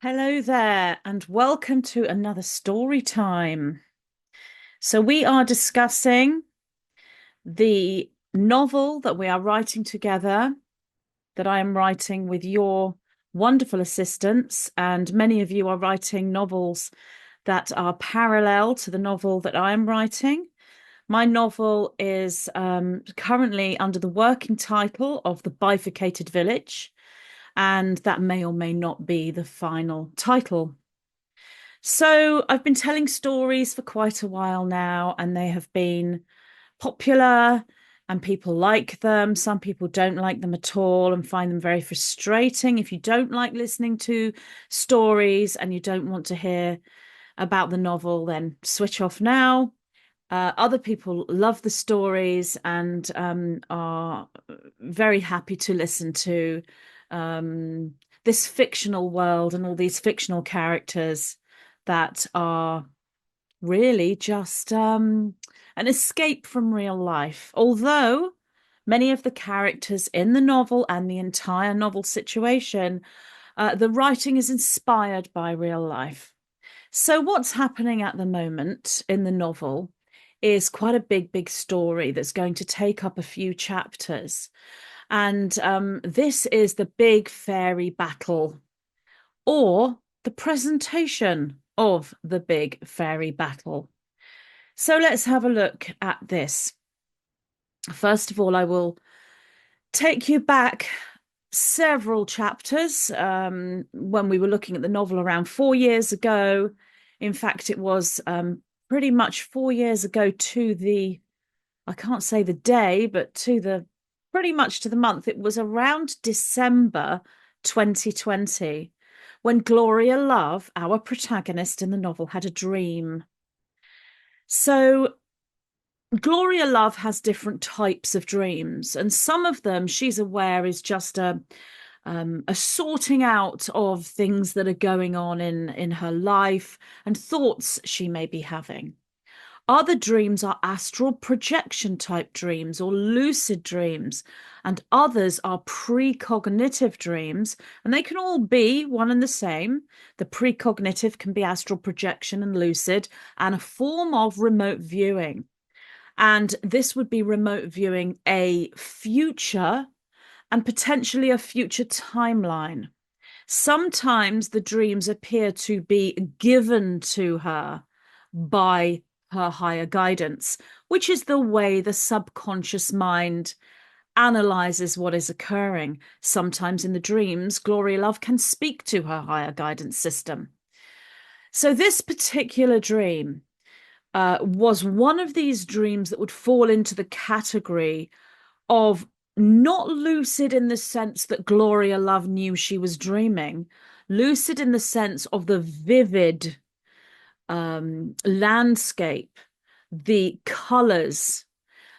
Hello there, and welcome to another story time. So, we are discussing the novel that we are writing together, that I am writing with your wonderful assistance, and many of you are writing novels that are parallel to the novel that I am writing. My novel is currently under the working title of The Bifurcated Village, and that may or may not be the final title. So I've been telling stories for quite a while now, and they have been popular and people like them. Some people don't like them at all and find them very frustrating. If you don't like listening to stories and you don't want to hear about the novel, then switch off now. Other people love the stories and are very happy to listen to um, this fictional world and all these fictional characters that are really just an escape from real life. Although many of the characters in the novel and the entire novel situation, the writing is inspired by real life. So, what's happening at the moment in the novel is quite a big story that's going to take up a few chapters. And this is the big fairy battle, or the presentation of the big fairy battle. So, let's have a look at this. First of all, I will take you back several chapters when we were looking at the novel around 4 years ago. In fact, it was pretty much 4 years ago to I can't say the day, but pretty much to the month. It was around December 2020 when Gloria Love, our protagonist in the novel, had a dream. So Gloria Love has different types of dreams, and some of them she's aware is just a sorting out of things that are going on in her life and thoughts she may be having. Other dreams are astral projection type dreams or lucid dreams, and others are precognitive dreams, and they can all be one and the same. The precognitive can be astral projection and lucid, and a form of remote viewing. And this would be remote viewing a future and potentially a future timeline. Sometimes the dreams appear to be given to her by her higher guidance, which is the way the subconscious mind analyzes what is occurring. Sometimes in the dreams, Gloria Love can speak to her higher guidance system. So, this particular dream was one of these dreams that would fall into the category of not lucid in the sense that Gloria Love knew she was dreaming, lucid in the sense of the vivid landscape, the colors,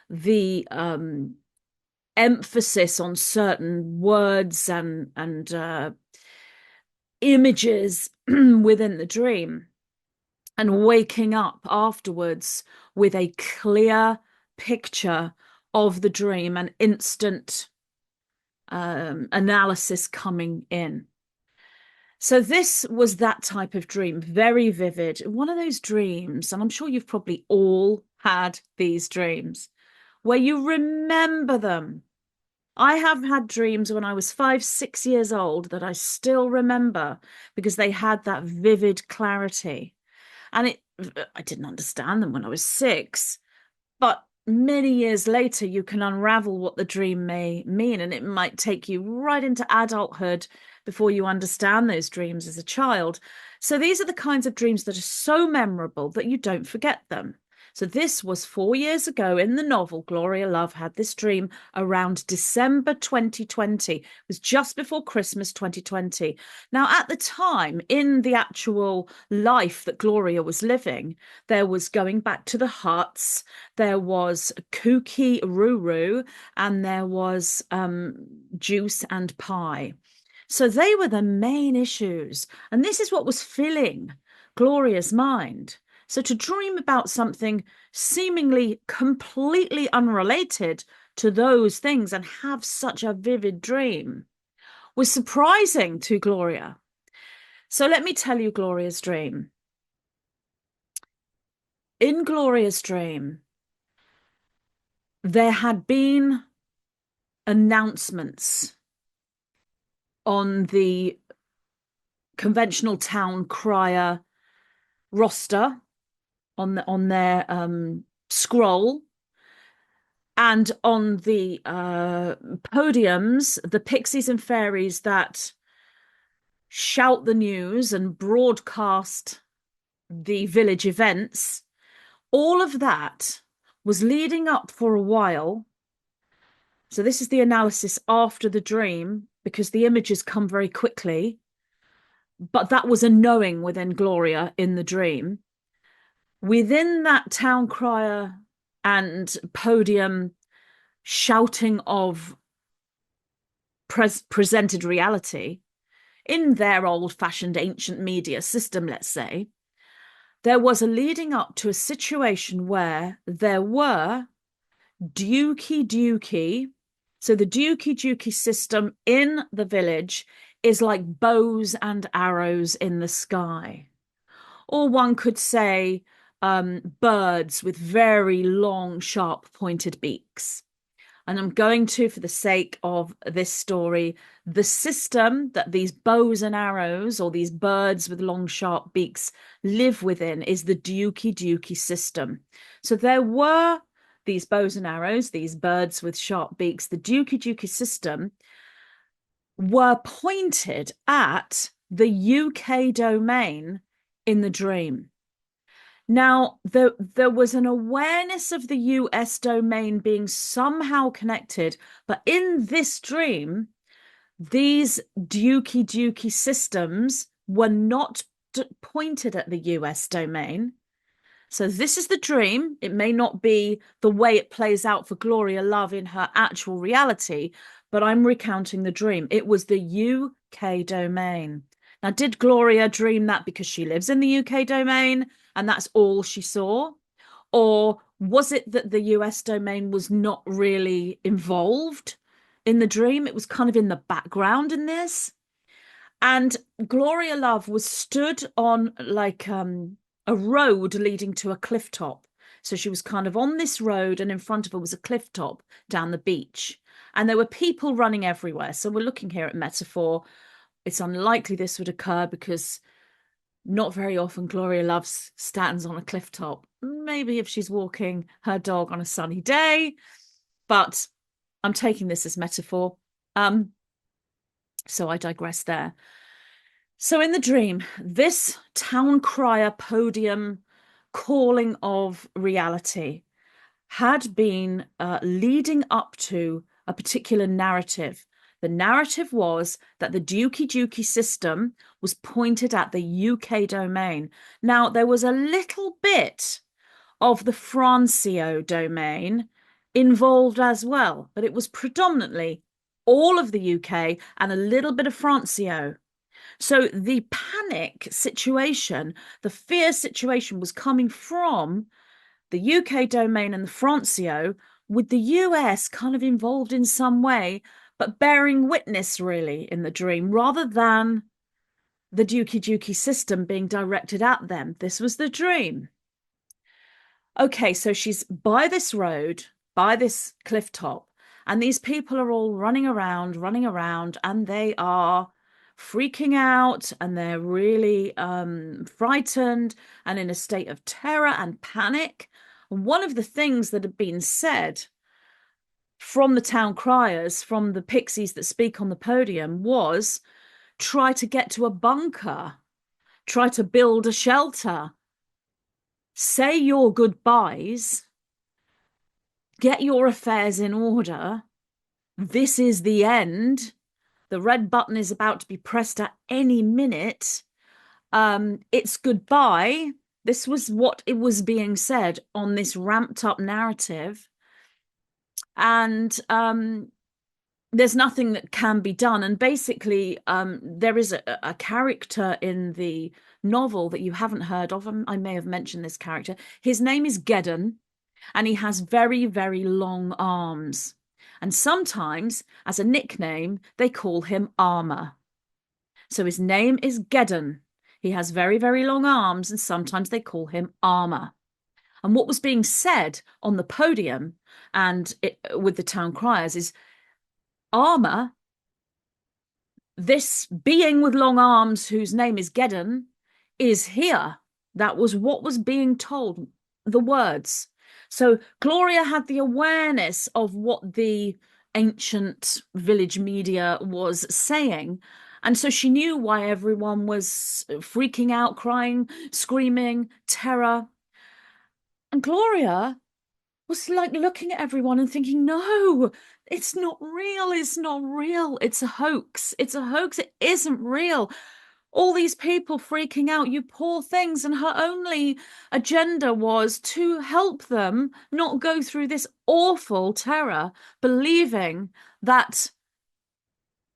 the emphasis on certain words and images within the dream, and waking up afterwards with a clear picture of the dream and instant analysis coming in. So this was that type of dream, very vivid. One of those dreams, and I'm sure you've probably all had these dreams, where you remember them. I have had dreams when I was 5, 6 years old that I still remember because they had that vivid clarity. And I didn't understand them when I was 6, but many years later, you can unravel what the dream may mean, and it might take you right into adulthood before you understand those dreams as a child. So these are the kinds of dreams that are so memorable that you don't forget them. So this was 4 years ago in the novel. Gloria Love had this dream around December 2020. It was just before Christmas 2020. Now, at the time, in the actual life that Gloria was living, there was going back to the huts, there was kooky Ruru, and there was juice and pie. So they were the main issues. And this is what was filling Gloria's mind. So to dream about something seemingly completely unrelated to those things and have such a vivid dream was surprising to Gloria. So let me tell you Gloria's dream. In Gloria's dream, there had been announcements on the conventional town crier roster on their scroll, and on the podiums, the pixies and fairies that shout the news and broadcast the village events. All of that was leading up for a while. So this is the analysis after the dream, because the images come very quickly. But that was a knowing within Gloria in the dream. Within that town crier and podium shouting of presented reality in their old-fashioned ancient media system, let's say, there was a leading up to a situation where there were dukey. So the dukey system in the village is like bows and arrows in the sky. Or one could say birds with very long, sharp pointed beaks. And I'm going to, for the sake of this story, the system that these bows and arrows or these birds with long, sharp beaks live within is the dukey system. So there were these bows and arrows, these birds with sharp beaks, the dukey system were pointed at the UK domain in the dream. Now, there was an awareness of the US domain being somehow connected, but in this dream, these dukey systems were not pointed at the US domain. So this is the dream. It may not be the way it plays out for Gloria Love in her actual reality, but I'm recounting the dream. It was the UK domain. Now, did Gloria dream that because she lives in the UK domain and that's all she saw? Or was it that the US domain was not really involved in the dream? It was kind of in the background in this. And Gloria Love was stood on like a road leading to a cliff top. So she was kind of on this road, and in front of her was a cliff top down the beach. And there were people running everywhere. So we're looking here at metaphor. It's unlikely this would occur because not very often Gloria Love stands on a cliff top. Maybe if she's walking her dog on a sunny day, but I'm taking this as metaphor. So I digress there. So in the dream, this town crier podium calling of reality had been leading up to a particular narrative. The narrative was that the dukey system was pointed at the UK domain. Now, there was a little bit of the Francio domain involved as well, but it was predominantly all of the UK and a little bit of Francio. So the panic situation, the fear situation was coming from the UK domain and the Francio, with the US kind of involved in some way, but bearing witness really in the dream rather than the dukey system being directed at them. This was the dream. Okay, so she's by this road, by this cliff top, and these people are all running around, and they are freaking out, and they're really frightened and in a state of terror and panic. And one of the things that had been said from the town criers, from the pixies that speak on the podium, was try to get to a bunker, try to build a shelter, say your goodbyes, get your affairs in order. This is the end. The red button is about to be pressed at any minute. It's goodbye. This was what it was being said on this ramped up narrative. And there's nothing that can be done. And basically, there is a character in the novel that you haven't heard of. I may have mentioned this character. His name is Geddon, and he has very, very long arms. And sometimes, as a nickname, they call him Armor. So his name is Geddon. He has very, very long arms, and sometimes they call him Armor. And what was being said on the podium and with the town criers is, Armor, this being with long arms whose name is Geddon, is here. That was what was being told, the words. So Gloria had the awareness of what the ancient village media was saying. And so she knew why everyone was freaking out, crying, screaming, terror. And Gloria was like looking at everyone and thinking, no, it's not real. It's not real. It's a hoax. It's a hoax. It isn't real. All these people freaking out, you poor things. And her only agenda was to help them not go through this awful terror, believing that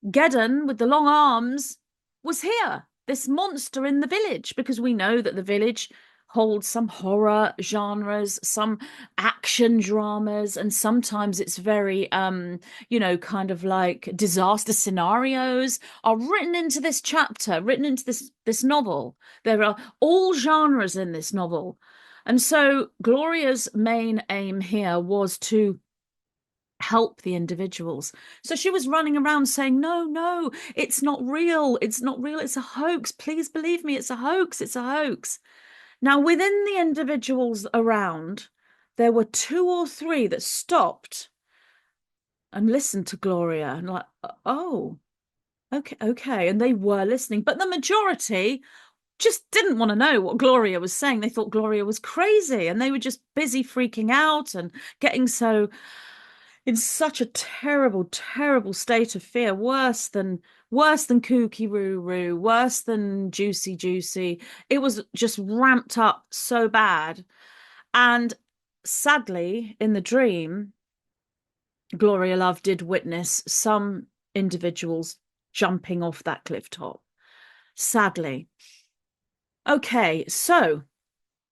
Geddon with the long arms was here, this monster in the village, because we know that the village holds some horror genres, some action dramas, and sometimes it's very kind of like disaster scenarios are written into this chapter, written into this novel. There are all genres in this novel. And so Gloria's main aim here was to help the individuals. So she was running around saying, no, no, it's not real. It's not real. It's a hoax. Please believe me. It's a hoax. It's a hoax. Now, within the individuals around, there were 2 or 3 that stopped and listened to Gloria and like, oh, okay. And they were listening. But the majority just didn't want to know what Gloria was saying. They thought Gloria was crazy and they were just busy freaking out and getting so in such a terrible, terrible state of fear, worse than Kooky Roo, worse than Juicy Juicy. It was just ramped up so bad. And sadly, in the dream, Gloria Love did witness some individuals jumping off that cliff top. Sadly. Okay, so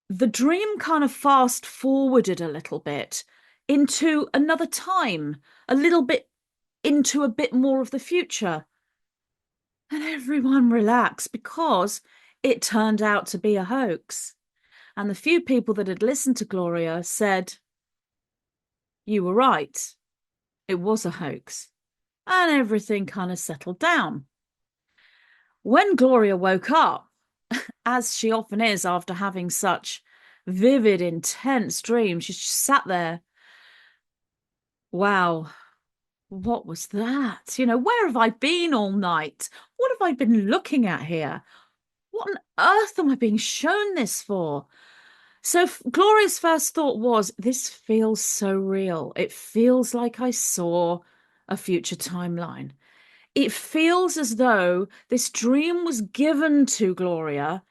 the dream kind of fast forwarded a little bit into another time, a little bit into a bit more of the future. And everyone relaxed because it turned out to be a hoax. And the few people that had listened to Gloria said, you were right. It was a hoax. And everything kind of settled down. When Gloria woke up, as she often is after having such vivid, intense dreams, she just sat there. Wow, what was that? Where have I been all night? What have I been looking at here? What on earth am I being shown this for? So Gloria's first thought was, this feels so real. It feels like I saw a future timeline. It feels as though this dream was given to Gloria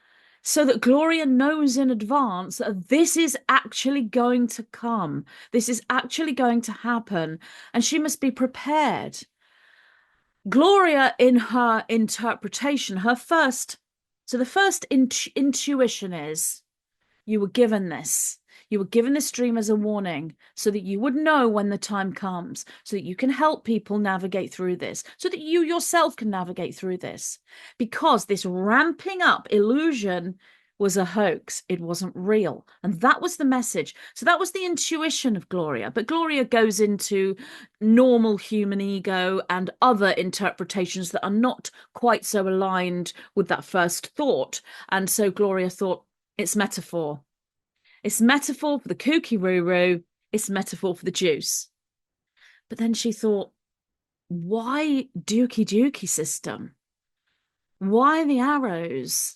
so that Gloria knows in advance that this is actually going to come. This is actually going to happen, and she must be prepared. Gloria, in her interpretation, the first intuition is, you were given this. You were given this dream as a warning so that you would know when the time comes, so that you can help people navigate through this, so that you yourself can navigate through this. Because this ramping up illusion was a hoax. It wasn't real. And that was the message. So that was the intuition of Gloria. But Gloria goes into normal human ego and other interpretations that are not quite so aligned with that first thought. And so Gloria thought, it's metaphor. It's metaphor for the kooky roo. It's metaphor for the juice. But then she thought, why dookie dookie system? Why the arrows?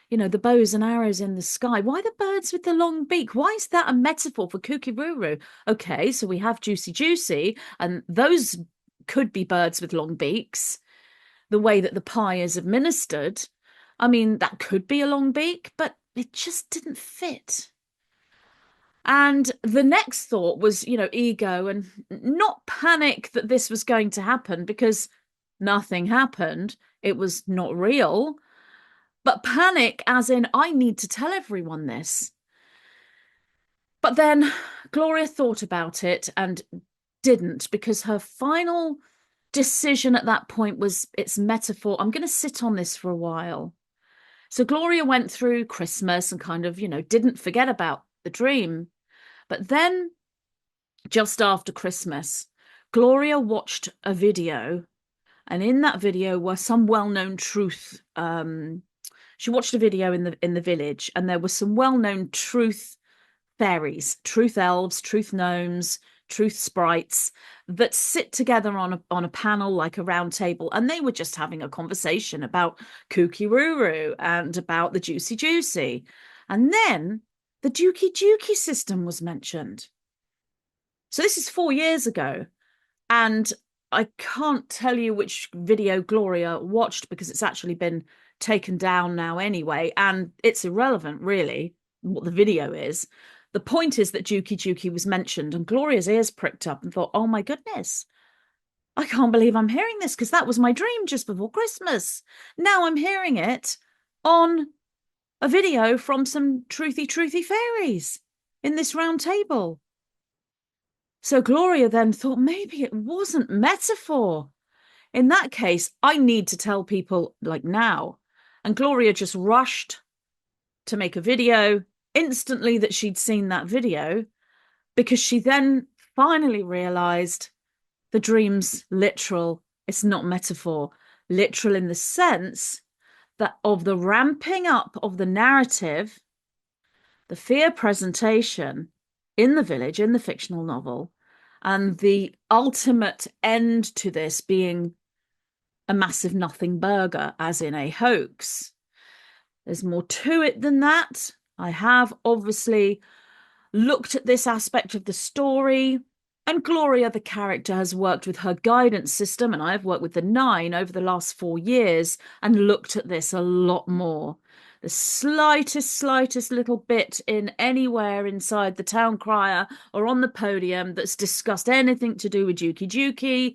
The bows and arrows in the sky. Why the birds with the long beak? Why is that a metaphor for kooky roo? Okay, so we have juicy juicy, and those could be birds with long beaks. The way that the pie is administered, I mean, that could be a long beak, but it just didn't fit. And the next thought was, ego, and not panic that this was going to happen, because nothing happened. It was not real. But panic as in, I need to tell everyone this. But then Gloria thought about it and didn't, because her final decision at that point was it's metaphor. I'm going to sit on this for a while. So Gloria went through Christmas and kind of, didn't forget about the dream. But then just after Christmas, Gloria watched a video, and in that video were some well-known truth. She watched a video in the village, and there were some well-known truth fairies, truth elves, truth gnomes, truth sprites that sit together on a panel like a round table, and they were just having a conversation about Kooky Roo and about the Juicy Juicy. And then the Dukey Dukey system was mentioned. So this is 4 years ago, and I can't tell you which video Gloria watched because it's actually been taken down now anyway, and it's irrelevant really what the video is. The point is that Dukey Dukey was mentioned, and Gloria's ears pricked up and thought, oh my goodness, I can't believe I'm hearing this because that was my dream just before Christmas. Now I'm hearing it on a video from some truthy fairies in this round table. So Gloria then thought maybe it wasn't metaphor. In that case, I need to tell people like now. And Gloria just rushed to make a video instantly that she'd seen that video, because she then finally realized the dream's literal. It's not metaphor. Literal in the sense that of the ramping up of the narrative, the fear presentation in the village, in the fictional novel, and the ultimate end to this being a massive nothing burger, as in a hoax. There's more to it than that. I have obviously looked at this aspect of the story, and Gloria, the character, has worked with her guidance system, and I've worked with the 9 over the last 4 years and looked at this a lot more. The slightest little bit in anywhere inside the town crier or on the podium that's discussed anything to do with Dukey Dukey,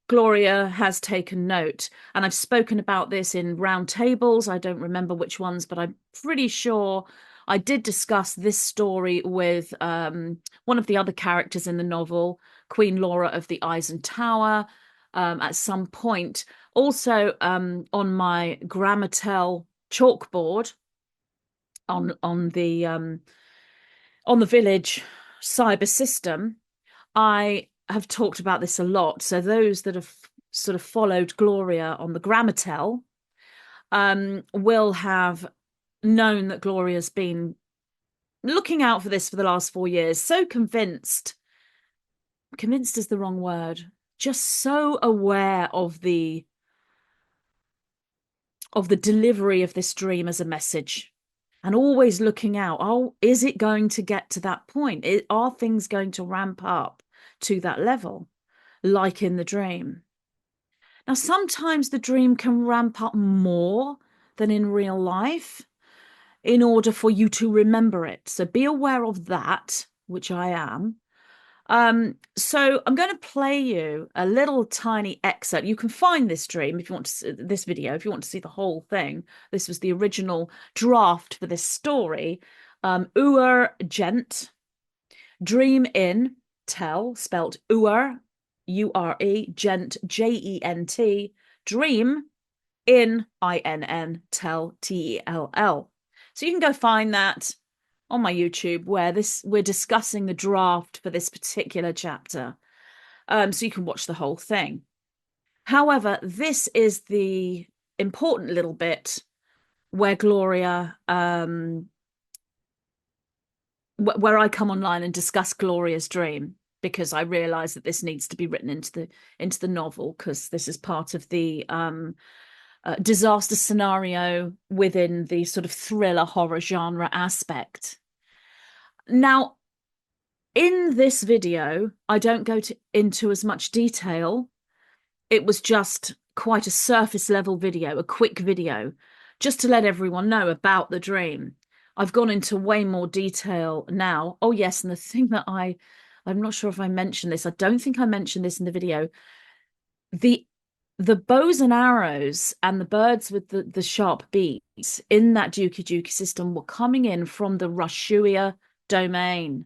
Gloria has taken note. And I've spoken about this in round tables. I don't remember which ones, but I'm pretty sure I did discuss this story with one of the other characters in the novel, Queen Laura of the Eisen Tower, at some point. Also on my Grammatel chalkboard on the village cyber system, I have talked about this a lot. So those that have sort of followed Gloria on the Grammatel will have known that Gloria's been looking out for this for the last 4 years. So convinced is the wrong word, just so aware of the delivery of this dream as a message, and always looking out. Oh, is it going to get to that point? Are things going to ramp up to that level, like in the dream? Now, sometimes the dream can ramp up more than in real life in order for you to remember it. So be aware of that, which I am. So I'm going to play you a little tiny excerpt. You can find this dream if you want to see this video, if you want to see the whole thing. This was the original draft for this story. Gent, dream in, tell, spelt Ure, U-R-E, gent, J-E-N-T, dream in, I-N-N, tell, T-E-L-L. So you can go find that on my YouTube, where we're discussing the draft for this particular chapter. So you can watch the whole thing. However, this is the important little bit where Gloria, where I come online and discuss Gloria's dream, because I realize that this needs to be written into the novel, because this is part of the disaster scenario within the sort of thriller horror genre aspect. Now, in this video, I don't go into as much detail. It was just quite a surface level video, a quick video, just to let everyone know about the dream. I've gone into way more detail now. Oh yes, and the thing that I'm not sure if I mentioned this. I don't think I mentioned this in the video. The bows and arrows and the birds with the sharp beaks in that Dukey Dukey system were coming in from the Rashuia domain.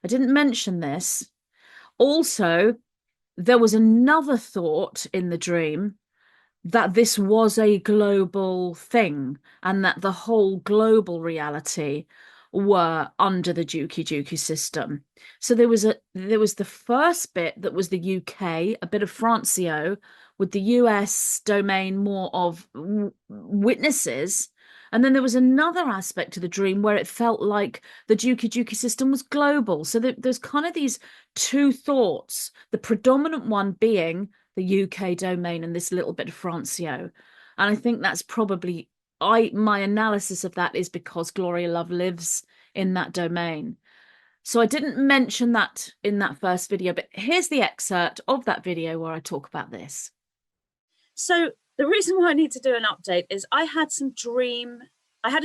I didn't mention this. Also, there was another thought in the dream that this was a global thing and that the whole global reality were under the Juki system. So there was the first bit that was the UK, a bit of Francio, with the US domain more of witnesses. And then there was another aspect to the dream where it felt like the Juki system was global. So there's kind of these two thoughts, the predominant one being the UK domain and this little bit of Francio. And I think that's probably my analysis of that is because Gloria Love lives in that domain. So I didn't mention that in that first video, but here's the excerpt of that video where I talk about this. So the reason why I need to do an update is I had a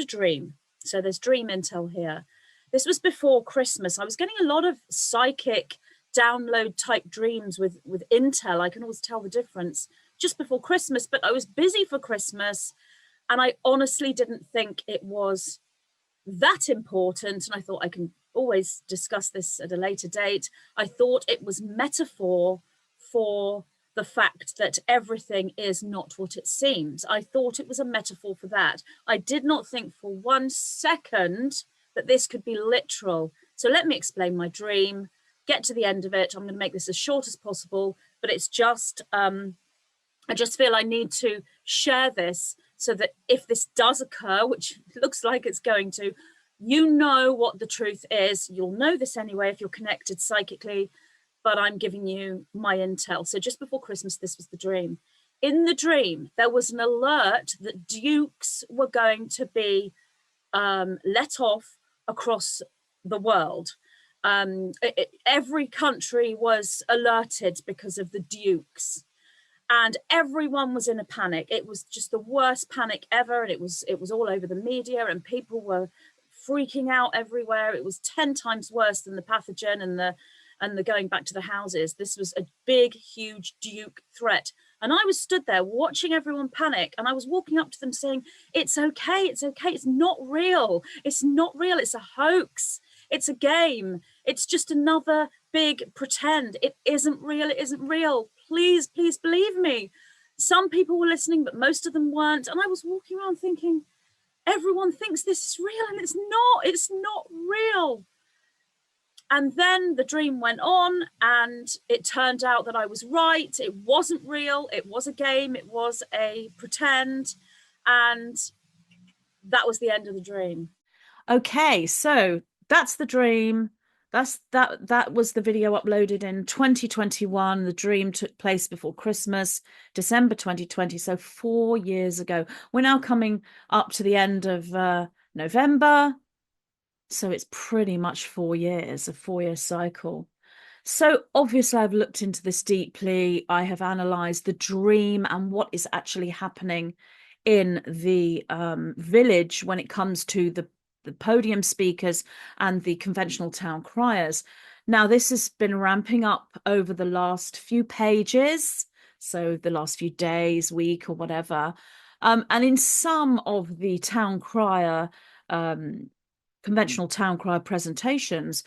dream. So there's dream intel here. This was before Christmas. I was getting a lot of psychic download type dreams with intel. I can always tell the difference just before Christmas, but I was busy for Christmas and I honestly didn't think it was that important. And I thought I can always discuss this at a later date. I thought it was metaphor for the fact that everything is not what it seems. I thought it was a metaphor for that. I did not think for 1 second that this could be literal. So let me explain my dream, get to the end of it. I'm going to make this as short as possible, but it's just, I just feel I need to share this so that if this does occur, which looks like it's going to, you know what the truth is. You'll know this anyway if you're connected psychically, but I'm giving you my intel. So just before Christmas, this was the dream. In the dream, there was an alert that dukes were going to be let off across the world. Every country was alerted because of the dukes, and everyone was in a panic. It was just the worst panic ever, and it was all over the media, and people were freaking out everywhere. It was 10 times worse than the pathogen and the going back to the houses. This was a big, huge duke threat. And I was stood there watching everyone panic, and I was walking up to them saying, it's okay, it's okay, it's not real. It's not real, it's a hoax. It's a game. It's just another big pretend. It isn't real, it isn't real. Please, please believe me. Some people were listening, but most of them weren't. And I was walking around thinking, everyone thinks this is real, and it's not real. And then the dream went on, and it turned out that I was right. It wasn't real. It was a game. It was a pretend. And that was the end of the dream. Okay, so that's the dream. That was the video uploaded in 2021. The dream took place before Christmas, December 2020, so 4 years ago. We're now coming up to the end of November. So it's pretty much 4 years, a 4-year cycle. So obviously I've looked into this deeply. I have analysed the dream and what is actually happening in the village when it comes to the podium speakers and the conventional town criers. Now, this has been ramping up over the last few pages, so the last few days, week or whatever. And in some of the town crier conventional town crier presentations,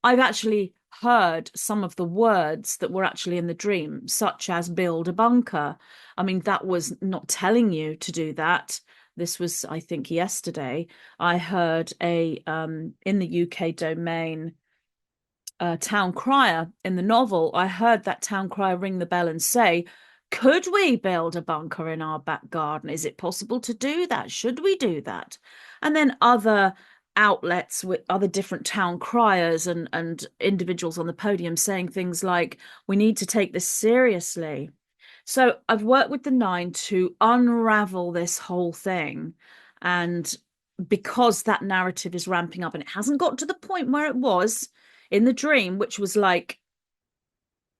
I've actually heard some of the words that were actually in the dream, such as build a bunker. I mean, that was not telling you to do that. This was, I think, yesterday. I heard a in the UK domain town crier in the novel. I heard that town crier ring the bell and say, could we build a bunker in our back garden? Is it possible to do that? Should we do that? And then other outlets with other different town criers and individuals on the podium saying things like, we need to take this seriously. So I've worked with the 9 to unravel this whole thing. And because that narrative is ramping up and it hasn't got to the point where it was in the dream, which was like,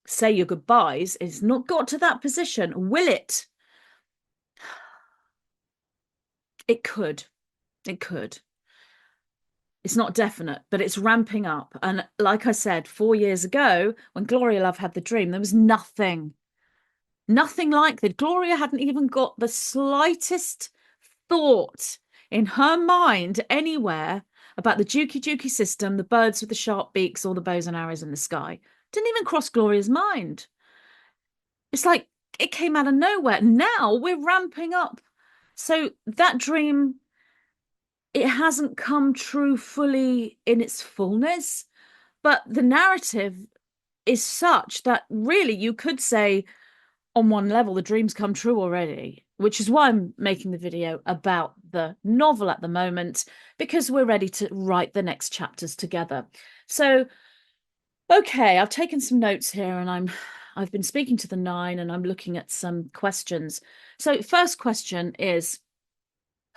say your goodbyes, it's not got to that position. Will it? It could. It could. It's not definite, but it's ramping up. And like I said, 4 years ago, when Gloria Love had the dream, there was nothing like that. Gloria hadn't even got the slightest thought in her mind anywhere about the Juki system, the birds with the sharp beaks, or the bows and arrows in the sky. Didn't even cross Gloria's mind. It's like it came out of nowhere. Now we're ramping up. So that dream, it hasn't come true fully in its fullness, but the narrative is such that really you could say, on one level, the dream's come true already, which is why I'm making the video about the novel at the moment, because we're ready to write the next chapters together. So, okay, I've taken some notes here and I've been speaking to the nine and I'm looking at some questions. So, first question is,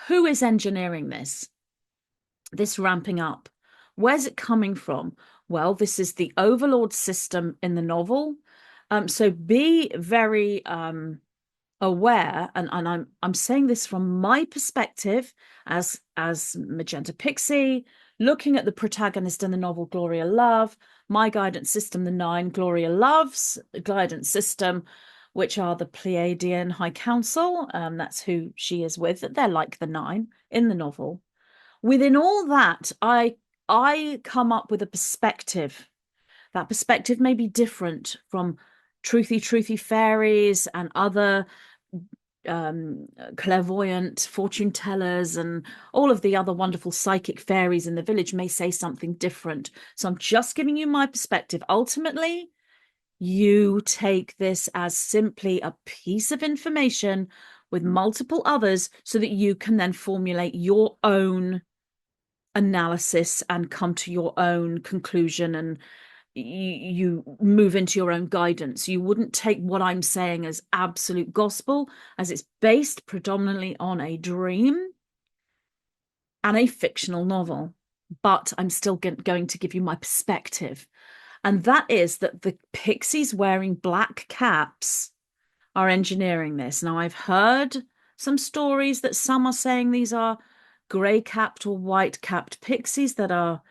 who is engineering this ramping up? Where's it coming from? Well, this is the Overlord system in the novel. So be very aware, and I'm saying this from my perspective as Magenta Pixie, looking at the protagonist in the novel Gloria Love, my guidance system, the nine, Gloria Love's guidance system, which are the Pleiadian High Council. That's who she is with. They're like the nine in the novel. Within all that, I come up with a perspective. That perspective may be different from truthy fairies and other clairvoyant fortune tellers and all of the other wonderful psychic fairies in the village may say something different. So I'm just giving you my perspective. Ultimately, you take this as simply a piece of information with multiple others so that you can then formulate your own analysis and come to your own conclusion, and you move into your own guidance. You wouldn't take what I'm saying as absolute gospel, as it's based predominantly on a dream and a fictional novel. But I'm still going to give you my perspective. And that is that the pixies wearing black caps are engineering this. Now, I've heard some stories that some are saying these are grey capped or white capped pixies that are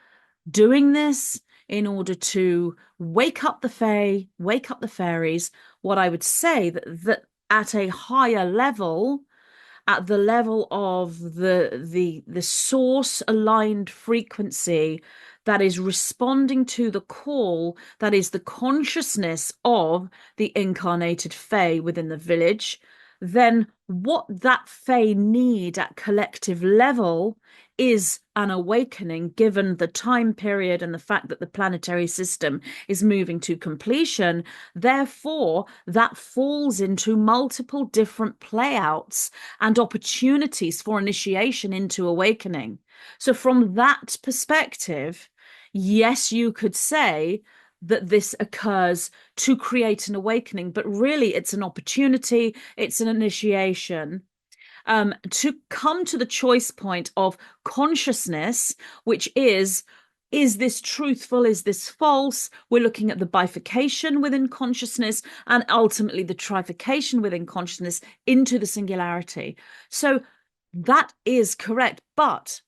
doing this in order to wake up the fae, wake up the fairies. What I would say that at a higher level, at the level of the source aligned frequency that is responding to the call, that is the consciousness of the incarnated fae within the village, then what that fae need at collective level is an awakening, given the time period and the fact that the planetary system is moving to completion. Therefore, that falls into multiple different playouts and opportunities for initiation into awakening. So, from that perspective, yes, you could say that this occurs to create an awakening, but really it's an opportunity, it's an initiation to come to the choice point of consciousness, which is this truthful? Is this false? We're looking at the bifurcation within consciousness and ultimately the trifurcation within consciousness into the singularity. So that is correct. But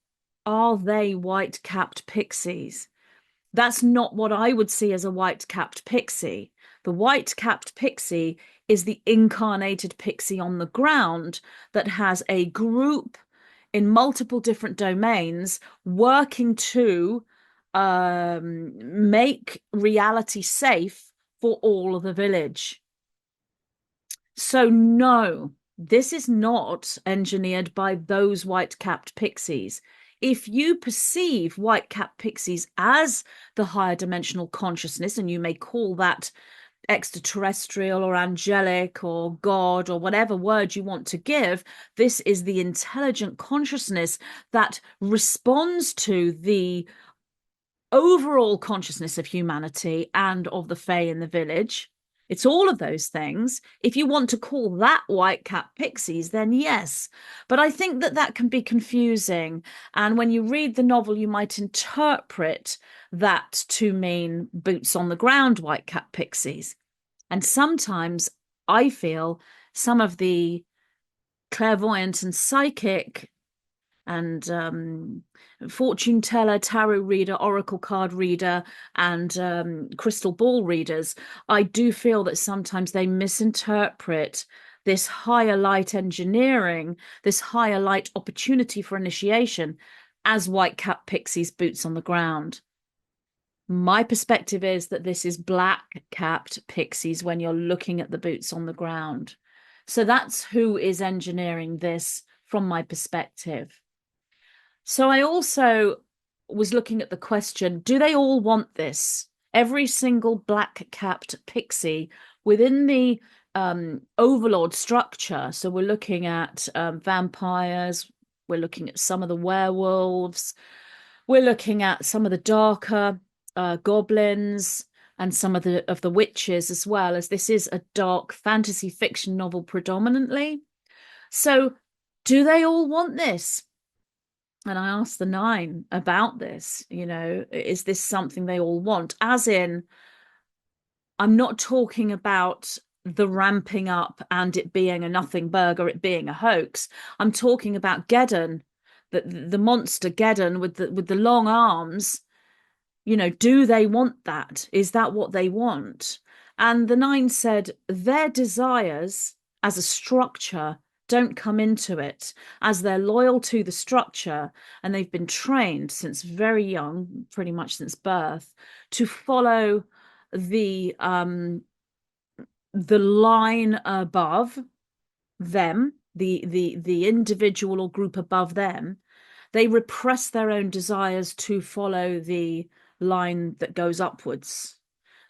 are they white capped pixies? That's not what I would see as a white capped pixie. The white capped pixie is the incarnated pixie on the ground that has a group in multiple different domains working to make reality safe for all of the village. So, no, this is not engineered by those white-capped pixies. If you perceive white-capped pixies as the higher dimensional consciousness, and you may call that extraterrestrial or angelic or God or whatever word you want to give, this is the intelligent consciousness that responds to the overall consciousness of humanity and of the fae in the village. It's all of those things. If you want to call that white cat pixies, then yes. But I think that that can be confusing. And when you read the novel, you might interpret that to mean boots on the ground white cat pixies. And sometimes I feel some of the clairvoyant and psychic and fortune teller, tarot reader, oracle card reader, and crystal ball readers, I do feel that sometimes they misinterpret this higher light engineering, this higher light opportunity for initiation as white cap pixies boots on the ground. My perspective is that this is black-capped pixies when you're looking at the boots on the ground. So that's who is engineering this from my perspective. So I also was looking at the question, do they all want this? Every single black-capped pixie within the overlord structure. So we're looking at vampires, we're looking at some of the werewolves, we're looking at some of the darker goblins and some of the witches, as well, as this is a dark fantasy fiction novel predominantly. So do they all want this? And I asked the nine about this, is this something they all want? As in, I'm not talking about the ramping up and it being a nothing burger, it being a hoax. I'm talking about Geddon, the monster Geddon with the long arms. Do they want that? Is that what they want? And the nine said their desires as a structure don't come into it, as they're loyal to the structure and they've been trained since very young, pretty much since birth, to follow the line above them, the individual or group above them. They repress their own desires to follow the line that goes upwards,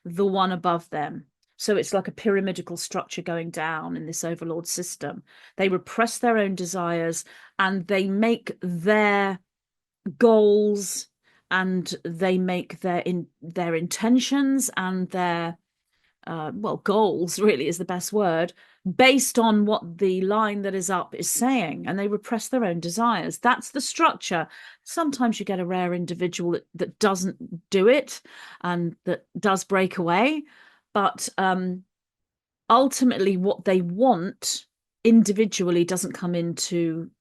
the one above them. So it's like a pyramidical structure going down in this overlord system. They repress their own desires and they make their goals and they make their intentions and their goals really is the best word, based on what the line that is up is saying, and they repress their own desires. That's the structure. Sometimes you get a rare individual that doesn't do it and that does break away, but ultimately what they want individually doesn't come into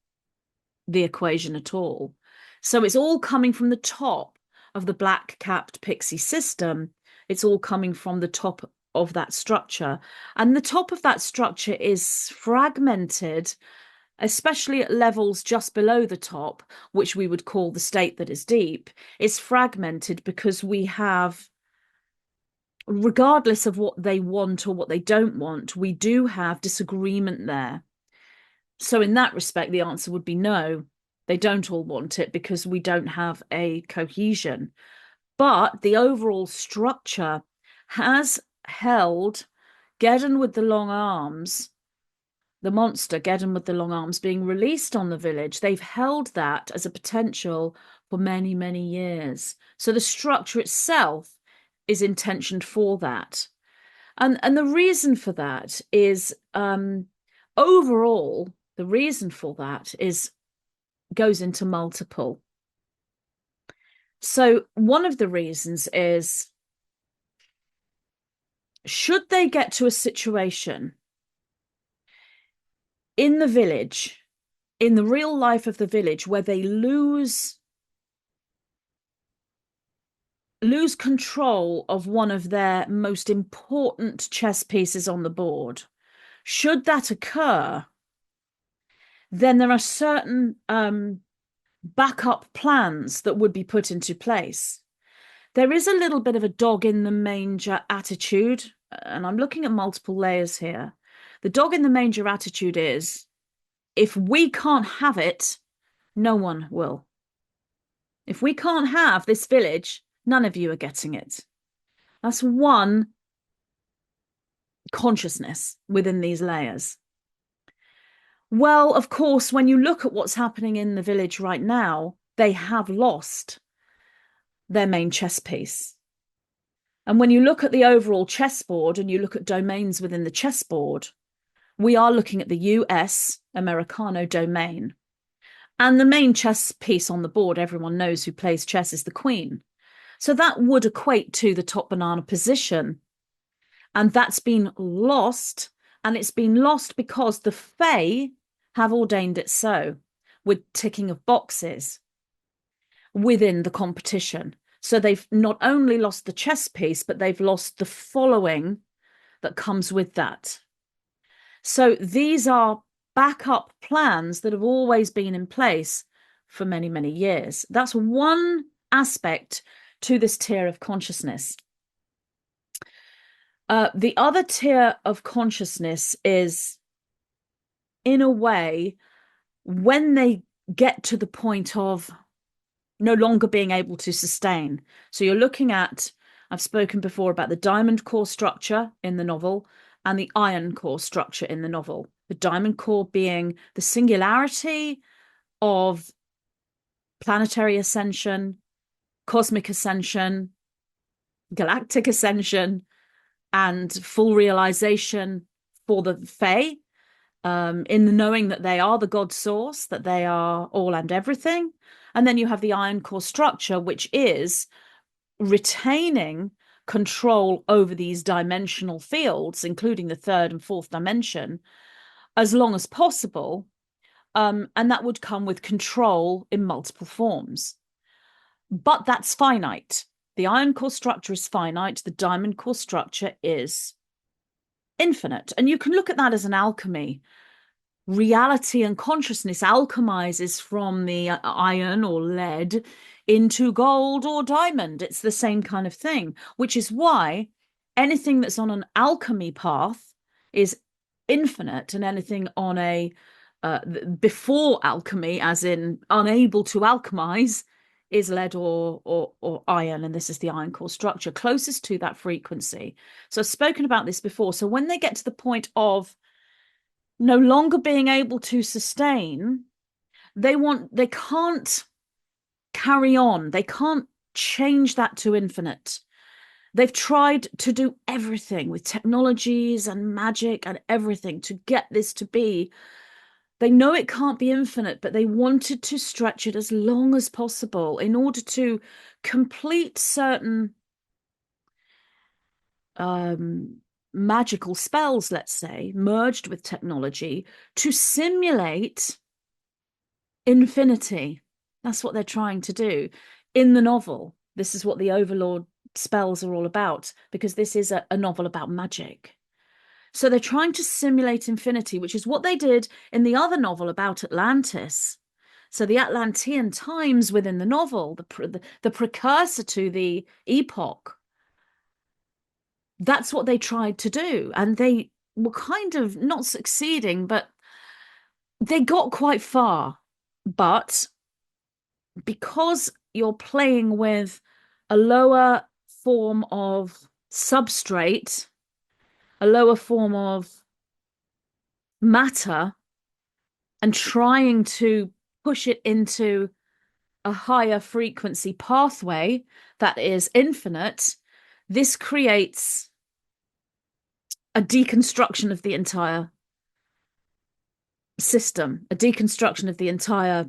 the equation at all. So it's all coming from the top of the black-capped pixie system. It's all coming from the top of that structure. And the top of that structure is fragmented, especially at levels just below the top, which we would call the state that is deep. It's fragmented because we have, regardless of what they want or what they don't want, we do have disagreement there. So in that respect, the answer would be no. They don't all want it because we don't have a cohesion. But the overall structure has held Geddon with the long arms, the monster Geddon with the long arms being released on the village. They've held that as a potential for many, many years. So the structure itself is intentioned for that. And the reason for that is overall, the reason for that is goes into multiple. So one of the reasons is, should they get to a situation in the village, in the real life of the village, where they lose control of one of their most important chess pieces on the board, should that occur, then there are certain backup plans that would be put into place. There is a little bit of a dog in the manger attitude, and I'm looking at multiple layers here. The dog in the manger attitude is, if we can't have it, no one will. If we can't have this village, none of you are getting it. That's one consciousness within these layers. Well, of course, when you look at what's happening in the village right now, they have lost their main chess piece. And when you look at the overall chessboard and you look at domains within the chessboard, we are looking at the US Americano domain. And the main chess piece on the board, everyone knows who plays chess, is the queen. So that would equate to the top banana position. And that's been lost. And it's been lost because the Fae have ordained it so, with ticking of boxes within the competition. So they've not only lost the chess piece, but they've lost the following that comes with that. So these are backup plans that have always been in place for many, many years. That's one aspect to this tier of consciousness. The other tier of consciousness is, in a way, when they get to the point of no longer being able to sustain. So you're looking at, I've spoken before about the diamond core structure in the novel and the iron core structure in the novel. The diamond core being the singularity of planetary ascension, cosmic ascension, galactic ascension, and full realization for the Fae, in the knowing that they are the God source, that they are all and everything. And then you have the iron core structure, which is retaining control over these dimensional fields, including the third and fourth dimension, as long as possible. And that would come with control in multiple forms. But that's finite. The iron core structure is finite. The diamond core structure is infinite. And you can look at that as an alchemy. Reality and consciousness alchemizes from the iron or lead into gold or diamond. It's the same kind of thing, which is why anything that's on an alchemy path is infinite, and anything on a before alchemy, as in unable to alchemize, is lead or iron, and this is the iron core structure closest to that frequency. So I've spoken about this before. So when they get to the point of no longer being able to sustain, they can't carry on. They can't change that to infinite. They've tried to do everything with technologies and magic and everything to get this to be. They know it can't be infinite, but they wanted to stretch it as long as possible in order to complete certain magical spells, let's say, merged with technology to simulate infinity. That's what they're trying to do in the novel. This is what the Overlord spells are all about, because this is a novel about magic. So they're trying to simulate infinity, which is what they did in the other novel about Atlantis. So the Atlantean times within the novel, the precursor to the epoch, that's what they tried to do. And they were kind of not succeeding, but they got quite far. But because you're playing with a lower form of substrate, a lower form of matter, and trying to push it into a higher frequency pathway that is infinite, this creates a deconstruction of the entire system, a deconstruction of the entire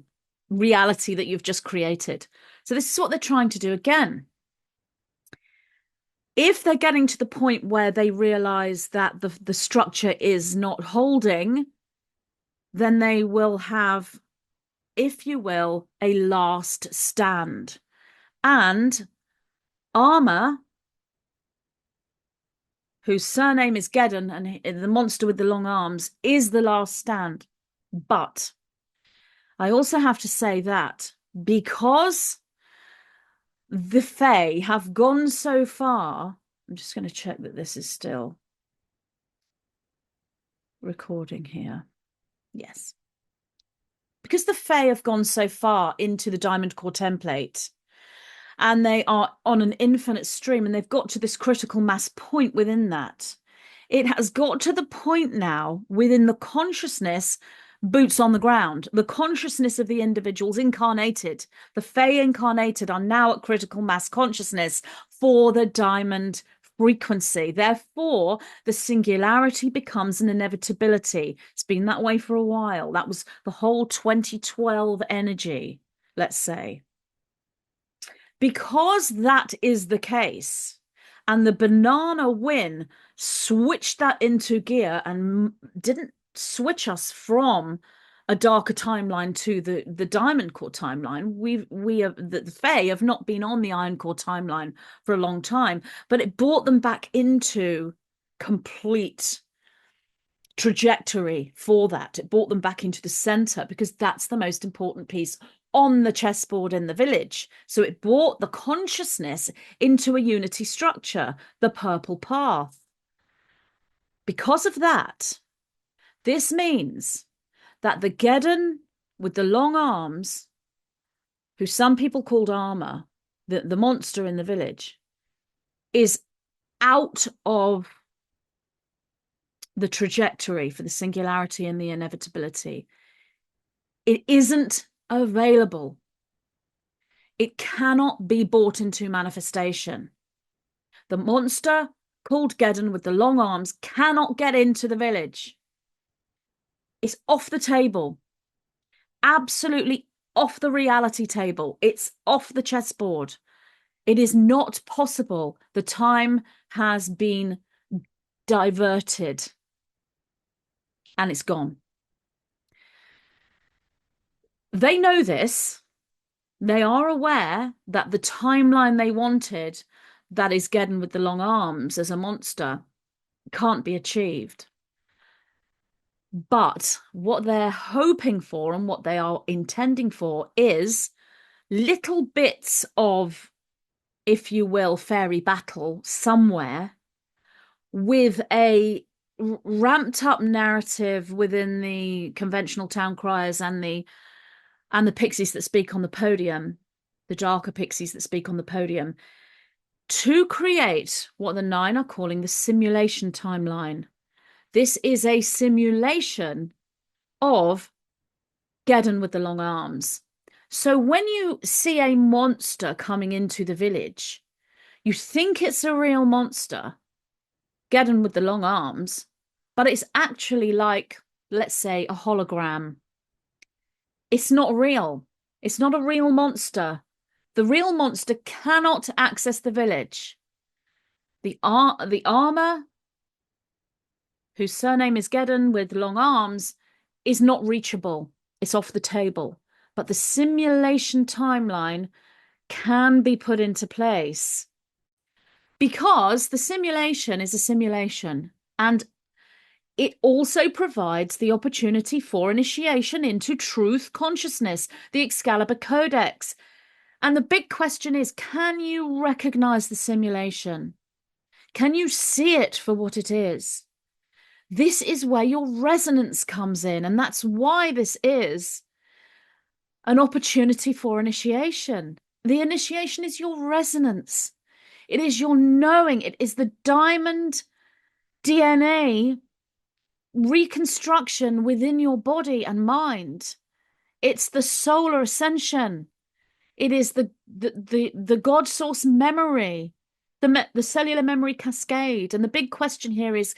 reality that you've just created. So this is what they're trying to do again. If they're getting to the point where they realize that the structure is not holding, then they will have, if you will, a last stand. And Armor, whose surname is Geddon, and the monster with the long arms, is the last stand. But I also have to say that because the Fae have gone so far, I'm just going to check that this is still recording here. Yes. Because the Fae have gone so far into the Diamond Core template, and they are on an infinite stream, and they've got to this critical mass point within that. It has got to the point now within the consciousness, boots on the ground, the consciousness of the individuals incarnated, the Fae incarnated, are now at critical mass consciousness for the diamond frequency. Therefore, the singularity becomes an inevitability. It's been that way for a while. That was the whole 2012 energy, let's say. Because that is the case, and the banana win switched that into gear and didn't switch us from a darker timeline to the diamond core timeline. We have the Fae have not been on the iron core timeline for a long time, but it brought them back into complete trajectory for that. It brought them back into the center, because that's the most important piece on the chessboard in the village. So it brought the consciousness into a unity structure, the purple path. Because of that, this means that the Geddon with the long arms, who some people called armor, the monster in the village, is out of the trajectory for the singularity and the inevitability. It isn't available. It cannot be brought into manifestation. The monster called Geddon with the long arms cannot get into the village. It's off the table. Absolutely off the reality table. It's off the chessboard. It is not possible. The time has been diverted and it's gone. They know this. They are aware that the timeline they wanted, that is Geddon with the long arms as a monster, can't be achieved. But what they're hoping for and what they are intending for is little bits of, if you will, fairy battle somewhere with a ramped up narrative within the conventional town criers and the pixies that speak on the podium, the darker pixies that speak on the podium, to create what the Nine are calling the simulation timeline. This is a simulation of Geddon with the long arms. So when you see a monster coming into the village, you think it's a real monster, Geddon with the long arms, but it's actually like, let's say, a hologram. It's not real. It's not a real monster. The real monster cannot access the village. The armor, whose surname is Geddon with long arms, is not reachable. It's off the table. But the simulation timeline can be put into place because the simulation is a simulation, and it also provides the opportunity for initiation into truth consciousness, the Excalibur Codex. And the big question is, can you recognize the simulation? Can you see it for what it is? This is where your resonance comes in, and that's why this is an opportunity for initiation. The initiation is your resonance. It is your knowing. It is the diamond DNA reconstruction within your body and mind. It's the solar ascension. It is the God source memory, the cellular memory cascade. And the big question here is,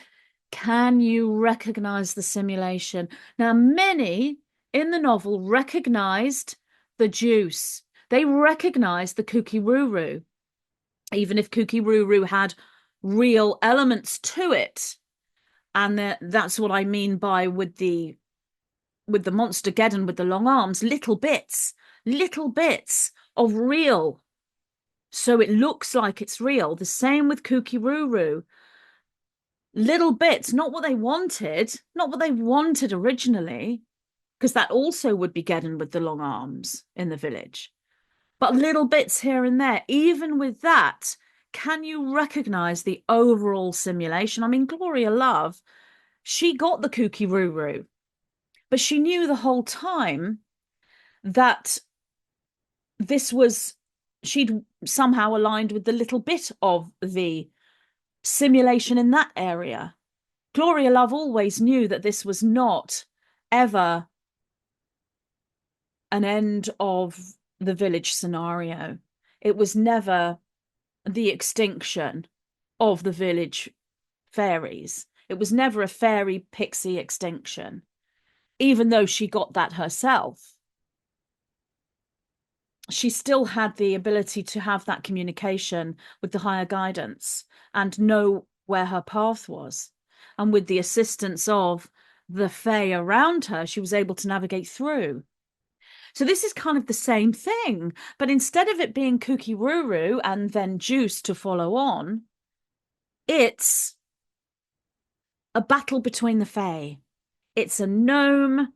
can you recognize the simulation? Now, many in the novel recognized the juice. They recognized the Kukiruru, even if Kukiruru had real elements to it. And that's what I mean by with the monster Geddon with the long arms, little bits of real. So it looks like it's real. The same with Kukiruru. Little bits, not what they wanted originally, because that also would be Geddon with the long arms in the village. But little bits here and there. Even with that, can you recognize the overall simulation? I mean, Gloria Love, she got the Kukiruru, but she knew the whole time that she'd somehow aligned with the little bit of the simulation in that area. Gloria Love always knew that this was not ever an end of the village scenario. It was never the extinction of the village fairies. It was never a fairy pixie extinction, even though she got that herself. She still had the ability to have that communication with the higher guidance and know where her path was. And with the assistance of the fae around her, she was able to navigate through. So this is kind of the same thing, but instead of it being Kukiruru and then Juice to follow on, it's a battle between the fae. It's a gnome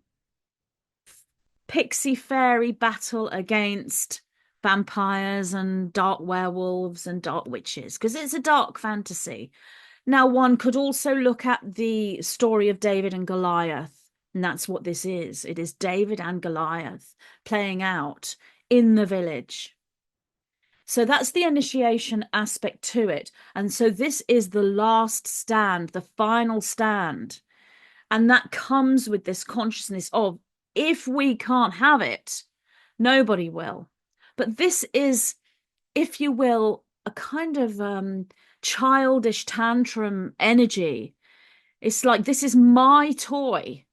pixie fairy battle against vampires and dark werewolves and dark witches, because it's a dark fantasy. Now, one could also look at the story of David and Goliath, and that's what this is. It is David and Goliath playing out in the village. So that's the initiation aspect to it. And so this is the last stand, the final stand. And that comes with this consciousness of, if we can't have it, nobody will. But this is, if you will, a kind of childish tantrum energy. It's like, this is my toy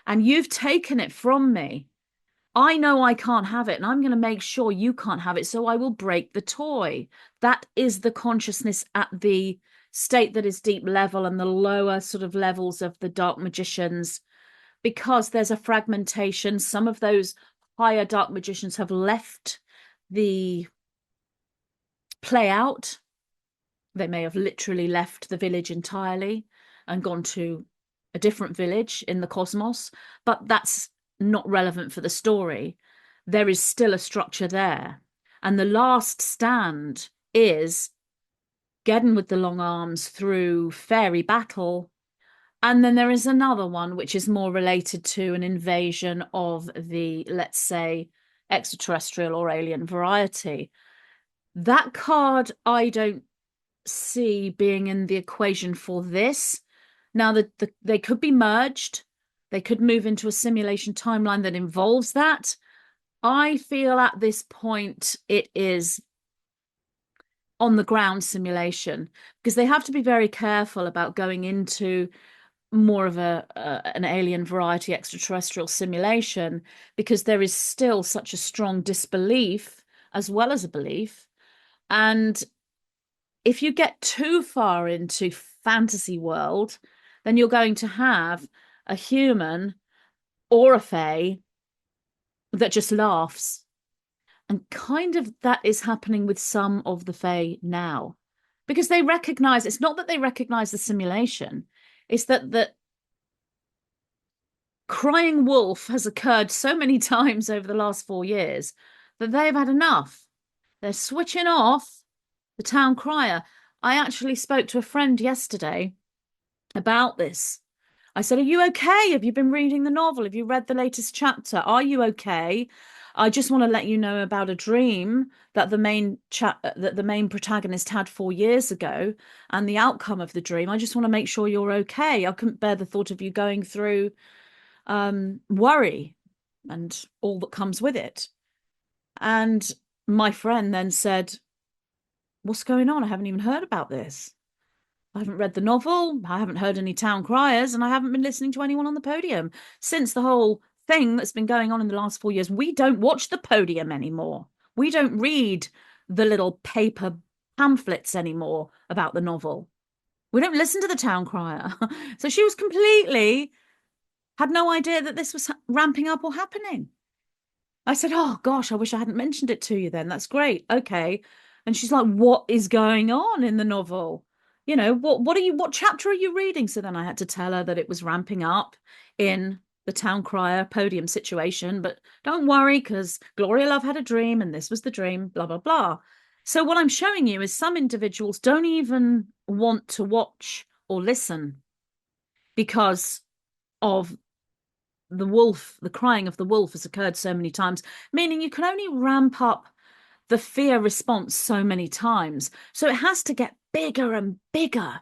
and you've taken it from me. I know I can't have it and I'm going to make sure you can't have it. So I will break the toy. That is the consciousness at the state that is deep level and the lower sort of levels of the dark magicians, because there's a fragmentation. Some of those higher dark magicians have left the play out. They may have literally left the village entirely and gone to a different village in the cosmos, but that's not relevant for the story. There is still a structure there. And the last stand is Geddon with the long arms through fairy battle. And then there is another one which is more related to an invasion of the, let's say, extraterrestrial or alien variety. That card I don't see being in the equation for this. Now, they could be merged. They could move into a simulation timeline that involves that. I feel at this point it is on the ground simulation, because they have to be very careful about going into more of an alien variety extraterrestrial simulation, because there is still such a strong disbelief as well as a belief. And if you get too far into fantasy world, then you're going to have a human or a fae that just laughs. And kind of that is happening with some of the fae now, because they recognize, it's not that they recognize the simulation, it's that the crying wolf has occurred so many times over the last 4 years that they've had enough. They're switching off the town crier. I actually spoke to a friend yesterday about this. I said, are you okay? Have you been reading the novel? Have you read the latest chapter? Are you okay? I just want to let you know about a dream that the main protagonist had 4 years ago, and the outcome of the dream. I just want to make sure you're okay. I couldn't bear the thought of you going through worry and all that comes with it. And my friend then said, what's going on? I haven't even heard about this. I haven't read the novel, I haven't heard any town criers, and I haven't been listening to anyone on the podium. Since the whole thing that's been going on in the last 4 years, we don't watch the podium anymore. We don't read the little paper pamphlets anymore about the novel. We don't listen to the town crier. So she was completely, had no idea that this was ramping up or happening. I said, oh gosh, I wish I hadn't mentioned it to you then. That's great. Okay. And she's like, what is going on in the novel? You know, what chapter are you reading? So then I had to tell her that it was ramping up in the town crier podium situation. But don't worry, because Gloria Love had a dream and this was the dream, blah, blah, blah. So what I'm showing you is some individuals don't even want to watch or listen because of the wolf. The crying of the wolf has occurred so many times, meaning you can only ramp up the fear response so many times. So it has to get bigger and bigger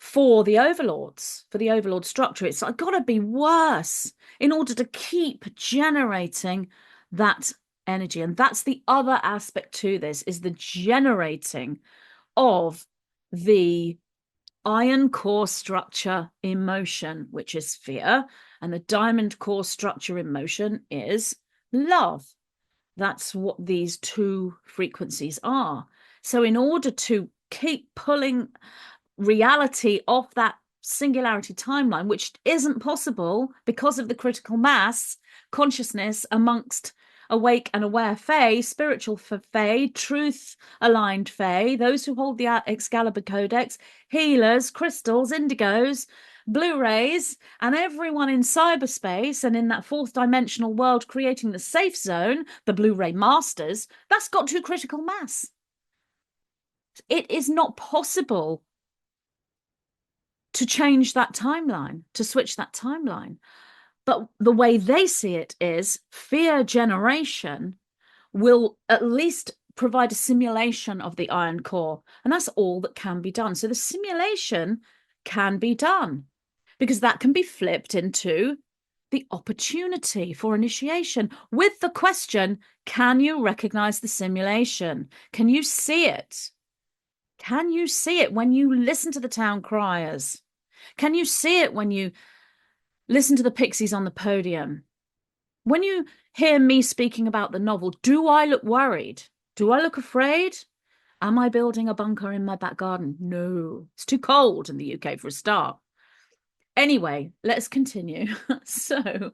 for the overlords, for the overlord structure. It's got to be worse in order to keep generating that energy. And that's the other aspect to this, is the generating of the iron core structure emotion, which is fear, and the diamond core structure emotion is love. That's what these two frequencies are. So in order to keep pulling reality off that singularity timeline, which isn't possible because of the critical mass consciousness amongst awake and aware fae, spiritual fae, truth-aligned fae, those who hold the Excalibur Codex, healers, crystals, indigos, Blu-rays, and everyone in cyberspace and in that fourth dimensional world creating the safe zone, the Blu-ray masters, that's got to critical mass. It is not possible to change that timeline, to switch that timeline. But the way they see it is fear generation will at least provide a simulation of the iron core. And that's all that can be done. So the simulation can be done because that can be flipped into the opportunity for initiation with the question, can you recognize the simulation? Can you see it? Can you see it when you listen to the town criers? Can you see it when you listen to the pixies on the podium? When you hear me speaking about the novel, do I look worried? Do I look afraid? Am I building a bunker in my back garden? No, it's too cold in the UK for a start. Anyway, let's continue. So,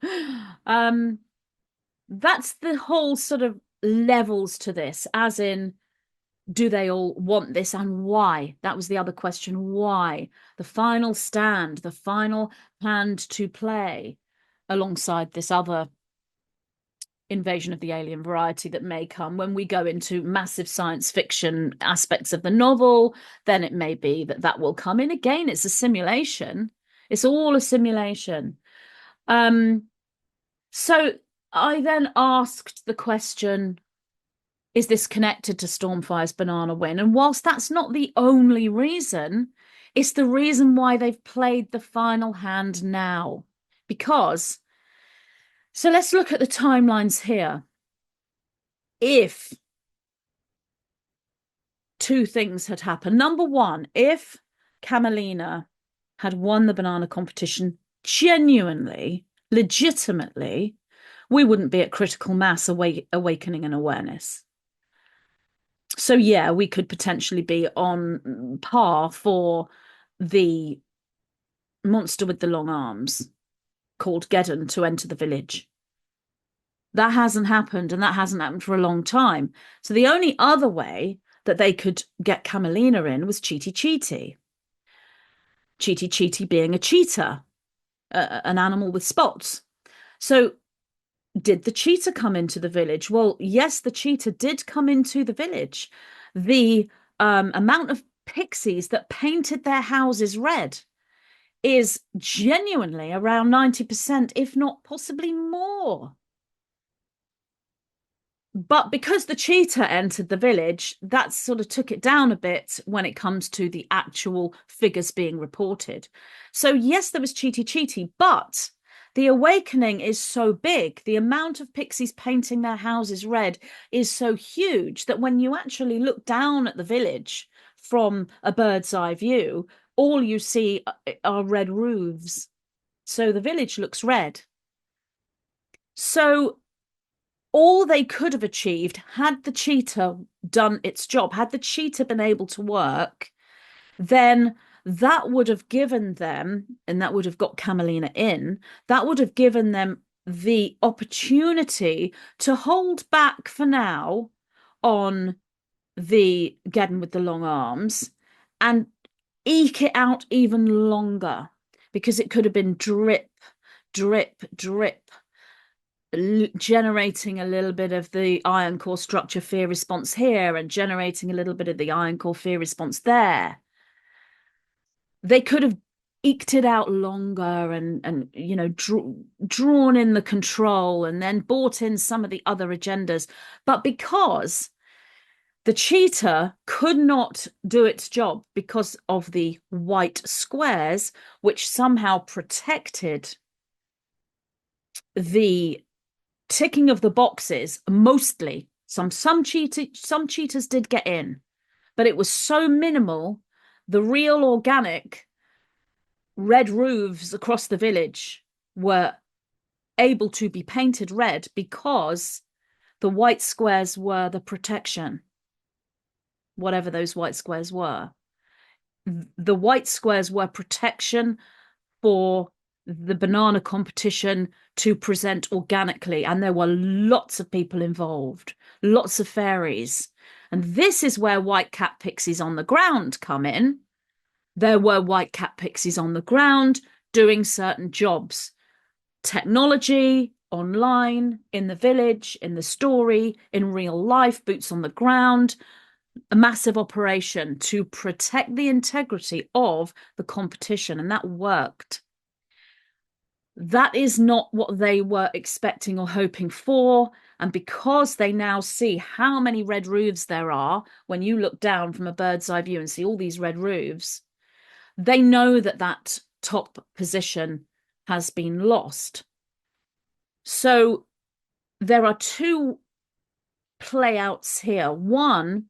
that's the whole sort of levels to this, as in, do they all want this and why? That was the other question. Why? The final stand, the final hand to play alongside this other invasion of the alien variety that may come when we go into massive science fiction aspects of the novel. Then it may be that that will come in. Again, it's a simulation. It's all a simulation. So I then asked the question, is this connected to Stormfire's banana win? And whilst that's not the only reason, it's the reason why they've played the final hand now. Because, so let's look at the timelines here. If two things had happened. Number one, if Camelina had won the banana competition genuinely, legitimately, we wouldn't be at critical mass awakening and awareness. So yeah, we could potentially be on par for the monster with the long arms called Geddon to enter the village. That hasn't happened, and that hasn't happened for a long time. So the only other way that they could get Camelina in was Cheaty Cheaty. Cheaty Cheaty being a cheetah, an animal with spots. So did the cheetah come into the village? Well, yes, the cheetah did come into the village. The amount of pixies that painted their houses red is genuinely around 90%, if not possibly more. But because the cheetah entered the village, that sort of took it down a bit when it comes to the actual figures being reported. So yes, there was Cheaty Cheaty, but the awakening is so big, the amount of pixies painting their houses red is so huge that when you actually look down at the village from a bird's eye view, all you see are red roofs. So the village looks red. So all they could have achieved, had the cheetah done its job, had the cheetah been able to work, then that would have given them, and that would have got Camelina in, that would have given them the opportunity to hold back for now on the Geddon with the long arms and eke it out even longer, because it could have been drip, drip, drip, generating a little bit of the iron core structure fear response here and generating a little bit of the iron core fear response there. They could have eked it out longer and you know, drawn in the control and then brought in some of the other agendas. But because the cheetah could not do its job because of the white squares, which somehow protected the ticking of the boxes, mostly. Some cheetahs did get in, but it was so minimal. The real organic red roofs across the village were able to be painted red because the white squares were the protection, whatever those white squares were. The white squares were protection for the banana competition to present organically. And there were lots of people involved, lots of fairies. And this is where white cat pixies on the ground come in. There were white cat pixies on the ground doing certain jobs, technology, online, in the village, in the story, in real life, boots on the ground, a massive operation to protect the integrity of the competition. And that worked. That is not what they were expecting or hoping for. And because they now see how many red roofs there are, when you look down from a bird's eye view and see all these red roofs, they know that that top position has been lost. So there are two playouts here. One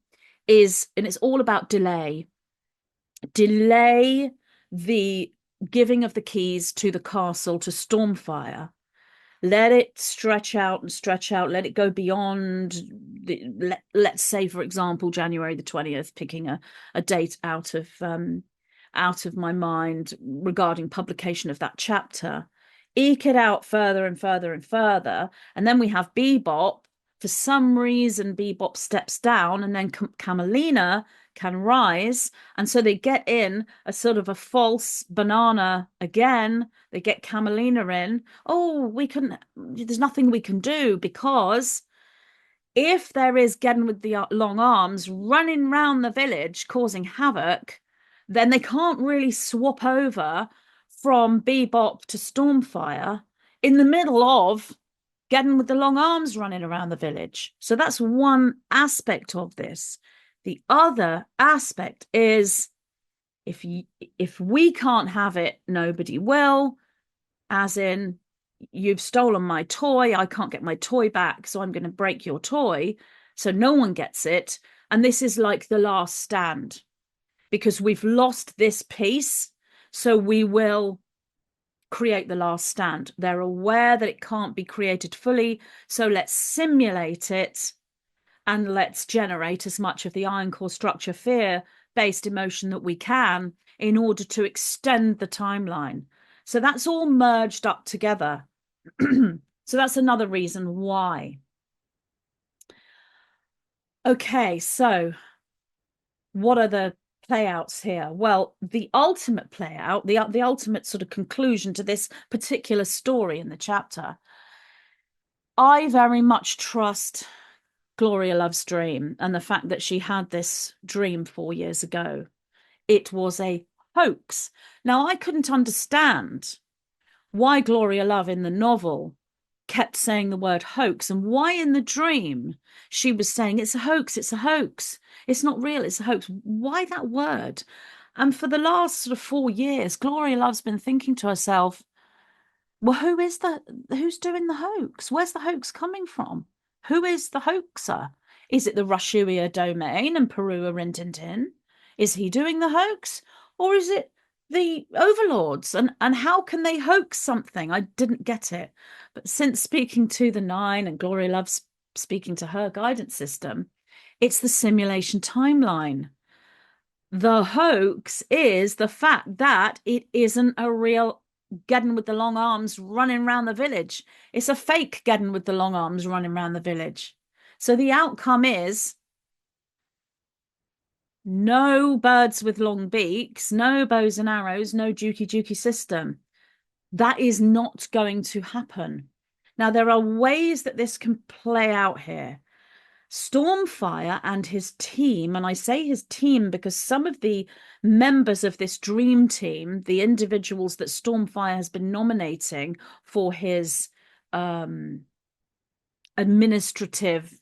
is, and it's all about delay the giving of the keys to the castle to Stormfire. Let it stretch out and stretch out. Let it go beyond let's say, for example, January the 20th, picking a date out of my mind regarding publication of that chapter. Eke it out further and further and further. And then we have Bebop. For some reason, Bebop steps down, and then Camelina can rise. And so they get in a sort of a false banana again. They get Camelina in. Oh, there's nothing we can do, because if there is Gedden with the long arms running round the village causing havoc, then they can't really swap over from Bebop to Stormfire in the middle of Gedden with the long arms running around the village. So that's one aspect of this. The other aspect is, if we can't have it, nobody will. As in, you've stolen my toy, I can't get my toy back, so I'm going to break your toy, so no one gets it. And this is like the last stand, because we've lost this piece, so we will create the last stand. They're aware that it can't be created fully, so let's simulate it, and let's generate as much of the iron core structure fear-based emotion that we can in order to extend the timeline. So that's all merged up together. So that's another reason why. Okay, so what are the playouts here? Well, the ultimate playout, the ultimate sort of conclusion to this particular story in the chapter, I very much trust Gloria Love's dream and the fact that she had this dream 4 years ago. It was a hoax. Now, I couldn't understand why Gloria Love in the novel kept saying the word hoax, and why in the dream she was saying it's a hoax, it's a hoax, it's not real, it's a hoax. Why that word? And for the last sort of 4 years, Gloria Love's been thinking to herself, well, who's doing the hoax? Where's the hoax coming from? Who is the hoaxer? Is it the Rashuia domain and Perua Rintintin? Is he doing the hoax? Or is it the overlords? And how can they hoax something? I didn't get it. But since speaking to the Nine, and Gloria loves speaking to her guidance system, it's the simulation timeline. The hoax is the fact that it isn't a real Gedden with the long arms running around the village. It's a fake Gedden with the long arms running around the village. So the outcome is no birds with long beaks, no bows and arrows, no jukey system. That is not going to happen. Now, there are ways that this can play out here. Stormfire and his team, and I say his team because some of the members of this dream team, the individuals that Stormfire has been nominating for his administrative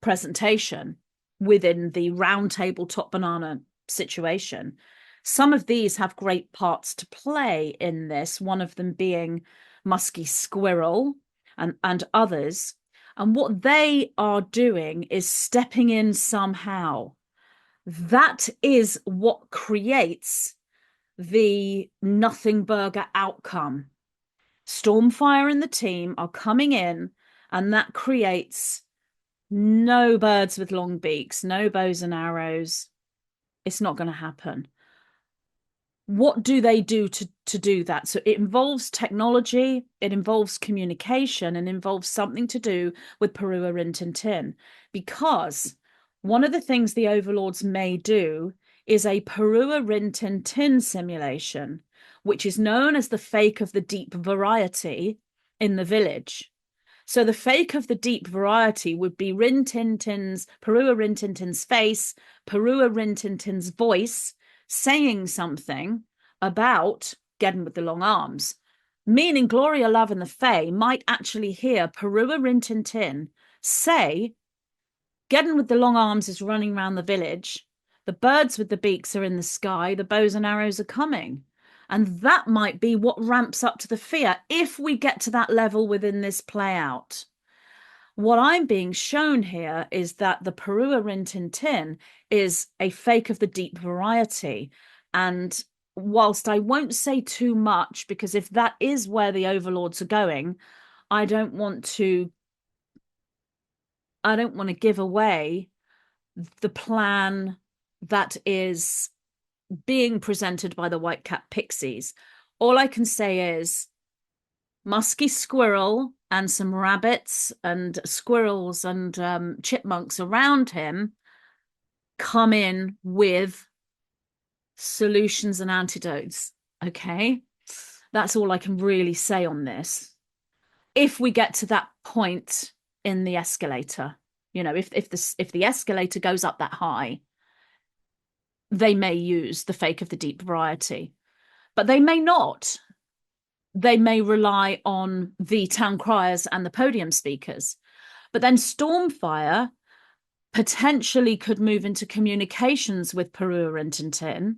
presentation within the round table top banana situation, some of these have great parts to play in this, one of them being Musky Squirrel and others. And what they are doing is stepping in somehow. That is what creates the nothing burger outcome. Stormfire and the team are coming in, and that creates no birds with long beaks, no bows and arrows. It's not going to happen. what do they do to do that? So it involves technology, it involves communication, and involves something to do with Perua Rintintin. Because one of the things the overlords may do is a Perua Rintintin simulation, which is known as the fake of the deep variety in the village. So the fake of the deep variety would be Perua Rintintin's face, Perua Rintintin's voice, saying something about getting with the long arms, meaning Gloria Love and the Fae might actually hear Perua Rintintin say, getting with the long arms is running around the village. The birds with the beaks are in the sky. The bows and arrows are coming. And that might be what ramps up to the fear if we get to that level within this play out. What I'm being shown here is that the Perua Rintintin is a fake of the deep variety. And whilst I won't say too much, because if that is where the overlords are going, I don't want to give away the plan that is being presented by the Whitecap Pixies. All I can say is musky squirrel and some rabbits and squirrels and chipmunks around him come in with solutions and antidotes. Okay, that's all I can really say on this. If we get to that point in the escalator, if the escalator goes up that high, they may use the fake of the deep variety, but they may not. They may rely on the town criers and the podium speakers. But then Stormfire potentially could move into communications with Perua and Tintin.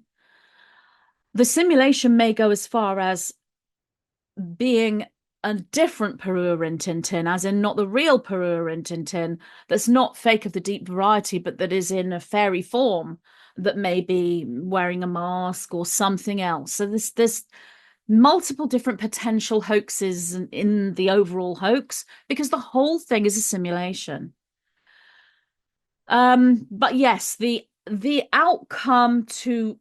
The simulation may go as far as being a different Perua and Tintin, as in not the real Perua and Tintin, that's not fake of the deep variety, but that is in a fairy form, that may be wearing a mask or something else. So there's multiple different potential hoaxes in the overall hoax, because the whole thing is a simulation. But yes, the outcome to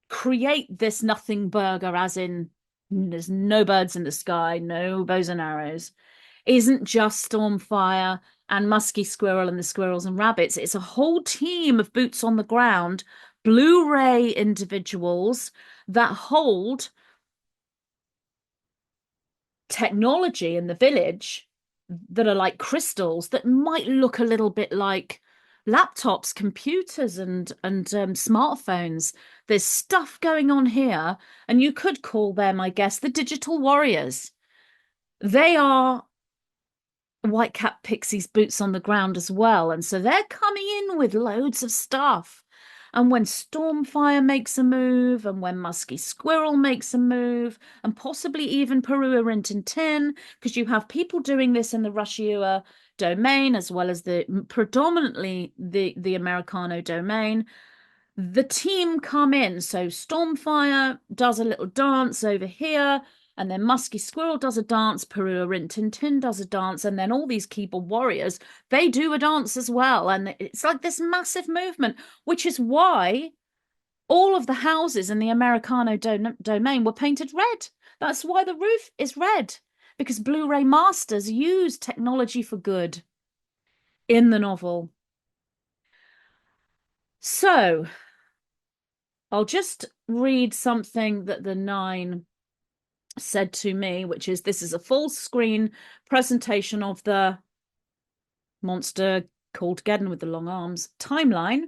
create this nothing burger, as in there's no birds in the sky, no bows and arrows, isn't just Stormfire and Musky Squirrel and the squirrels and rabbits. It's a whole team of boots on the ground, Blu-ray individuals that hold technology in the village that are like crystals that might look a little bit like laptops, computers, and smartphones. There's stuff going on here, and you could call them, I guess, the digital warriors. They are Whitecap Pixies boots on the ground as well, and so they're coming in with loads of stuff. And when Stormfire makes a move, and when Musky Squirrel makes a move, and possibly even Perua Rintintin, because you have people doing this in the Rushiua domain as well as predominantly the Americano domain, the team come in. So Stormfire does a little dance over here, and then Musky Squirrel does a dance, Perua Rintintin does a dance, and then all these keyboard warriors, they do a dance as well. And it's like this massive movement, which is why all of the houses in the Americano domain were painted red. That's why the roof is red, because Blu-ray masters use technology for good in the novel. So I'll just read something that the 9 said to me, which is, this is a full screen presentation of the monster called Geddon with the long arms timeline.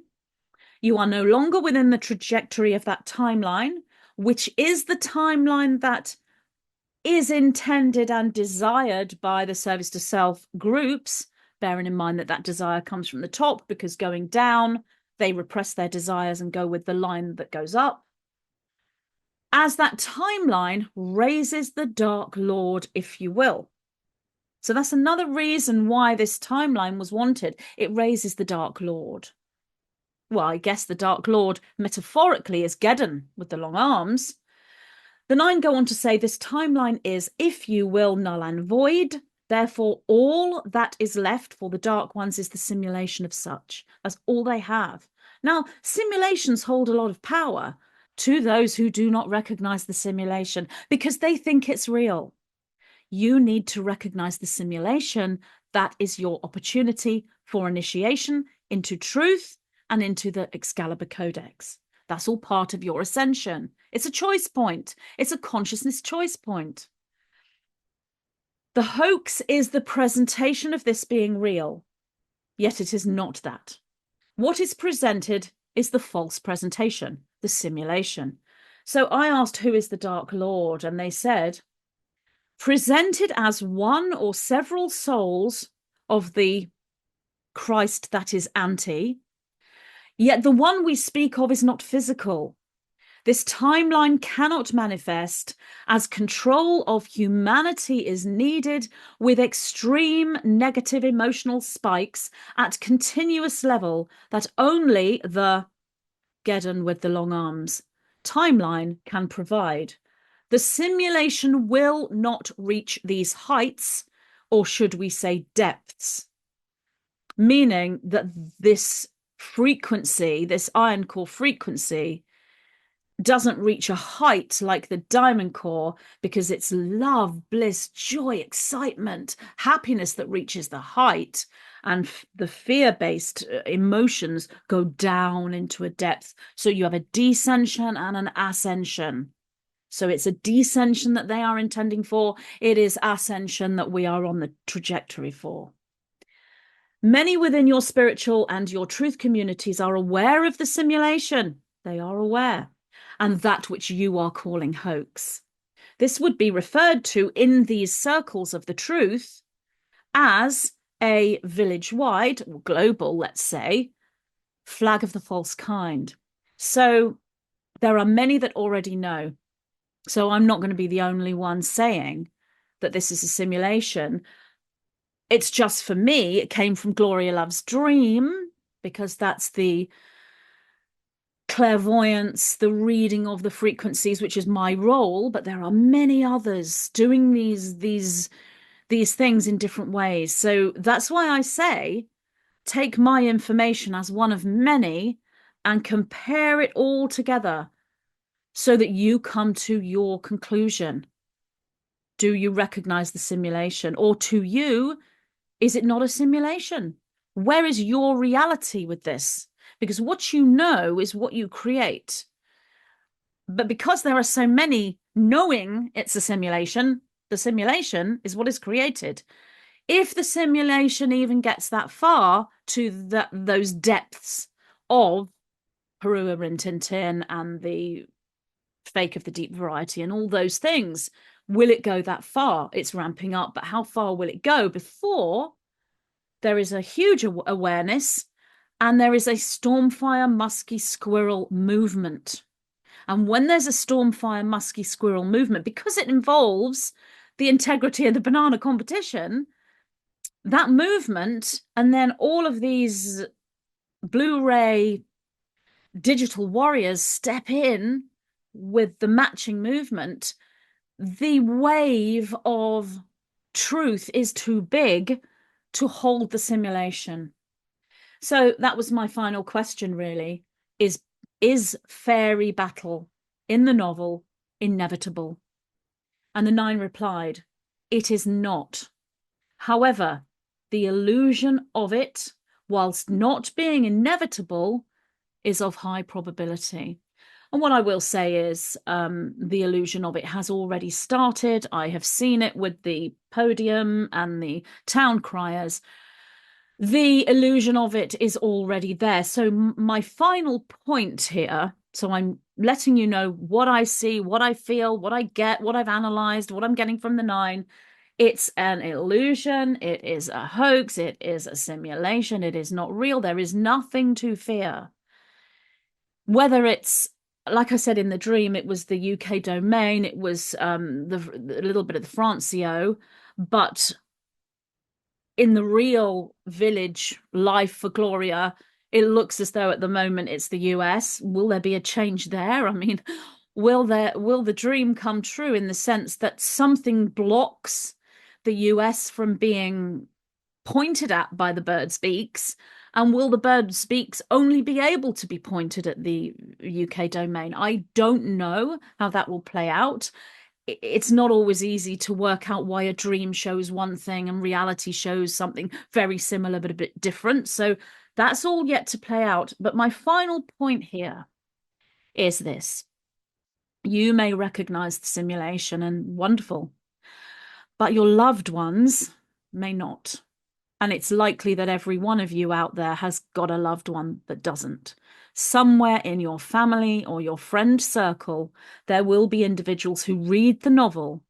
You are no longer within the trajectory of that timeline, which is the timeline that is intended and desired by the service to self groups, bearing in mind that that desire comes from the top, because going down, they repress their desires and go with the line that goes up. As that timeline raises the Dark Lord, if you will. So that's another reason why this timeline was wanted. It raises the Dark Lord. Well, I guess the Dark Lord metaphorically is Geddon with the long arms. The 9 go on to say this timeline is, if you will, null and void. Therefore, all that is left for the Dark Ones is the simulation of such. That's all they have. Now, simulations hold a lot of power. to those who do not recognize the simulation because they think it's real. You need to recognize the simulation. That is your opportunity for initiation into truth and into the Excalibur Codex. That's all part of your ascension. It's a choice point. It's a consciousness choice point. The hoax is the presentation of this being real, yet it is not that. What is presented is the false presentation, the simulation. So I asked, who is the Dark Lord? And they said, presented as one or several souls of the Christ that is anti, yet the one we speak of is not physical. This timeline cannot manifest as control of humanity is needed with extreme negative emotional spikes at continuous level that only the Geddon with the long arms timeline can provide. The simulation will not reach these heights, or should we say depths, meaning that this frequency, this iron core frequency, doesn't reach a height like the diamond core because it's love, bliss, joy, excitement, happiness that reaches the height, and the fear-based emotions go down into a depth. So you have a descension and an ascension. So it's a descension that they are intending for. It is ascension that we are on the trajectory for. Many within your spiritual and your truth communities are aware of the simulation. They are aware. And that which you are calling hoax. This would be referred to in these circles of the truth as a village-wide, or global, let's say, flag of the false kind. So there are many that already know. So I'm not going to be the only one saying that this is a simulation. It's just, for me, it came from Gloria Love's dream, because that's the clairvoyance, the reading of the frequencies, which is my role, but there are many others doing these things in different ways. So that's why I say, take my information as one of many and compare it all together so that you come to your conclusion. Do you recognize the simulation? Or to you, is it not a simulation? Where is your reality with this? Because what you know is what you create. But because there are so many knowing it's a simulation, the simulation is what is created. If the simulation even gets that far to those depths of Peru Rin Tin Tin and the fake of the deep variety and all those things, will it go that far? It's ramping up, but how far will it go before there is a huge awareness and there is a Stormfire Musky Squirrel movement? And when there's a Stormfire Musky Squirrel movement, because it involves the integrity of the banana competition, that movement, and then all of these Blu-ray digital warriors step in with the matching movement, the wave of truth is too big to hold the simulation. So that was my final question, really, is fairy battle in the novel inevitable? And the 9 replied, it is not. However, the illusion of it, whilst not being inevitable, is of high probability. And what I will say is the illusion of it has already started. I have seen it with the podium and the town criers. The illusion of it is already there. So my final point here, so I'm letting you know what I see, what I feel, what I get, what I've analyzed, what I'm getting from the 9. It's an illusion. It is a hoax. It is a simulation. It is not real. There is nothing to fear. Whether it's, like I said in the dream, it was the UK domain, it was a little bit of the Francio, but in the real village life for Gloria, it looks as though at the moment it's the US. Will there be a change there? I mean, will the dream come true in the sense that something blocks the US from being pointed at by the bird's beaks, And will the bird speaks only be able to be pointed at the UK domain? I don't know how that will play out. It's not always easy to work out why a dream shows one thing and reality shows something very similar but a bit different. So that's all yet to play out. But my final point here is this. You may recognize the simulation and wonderful, but your loved ones may not. And it's likely that every one of you out there has got a loved one that doesn't. Somewhere in your family or your friend circle, there will be individuals who read the novel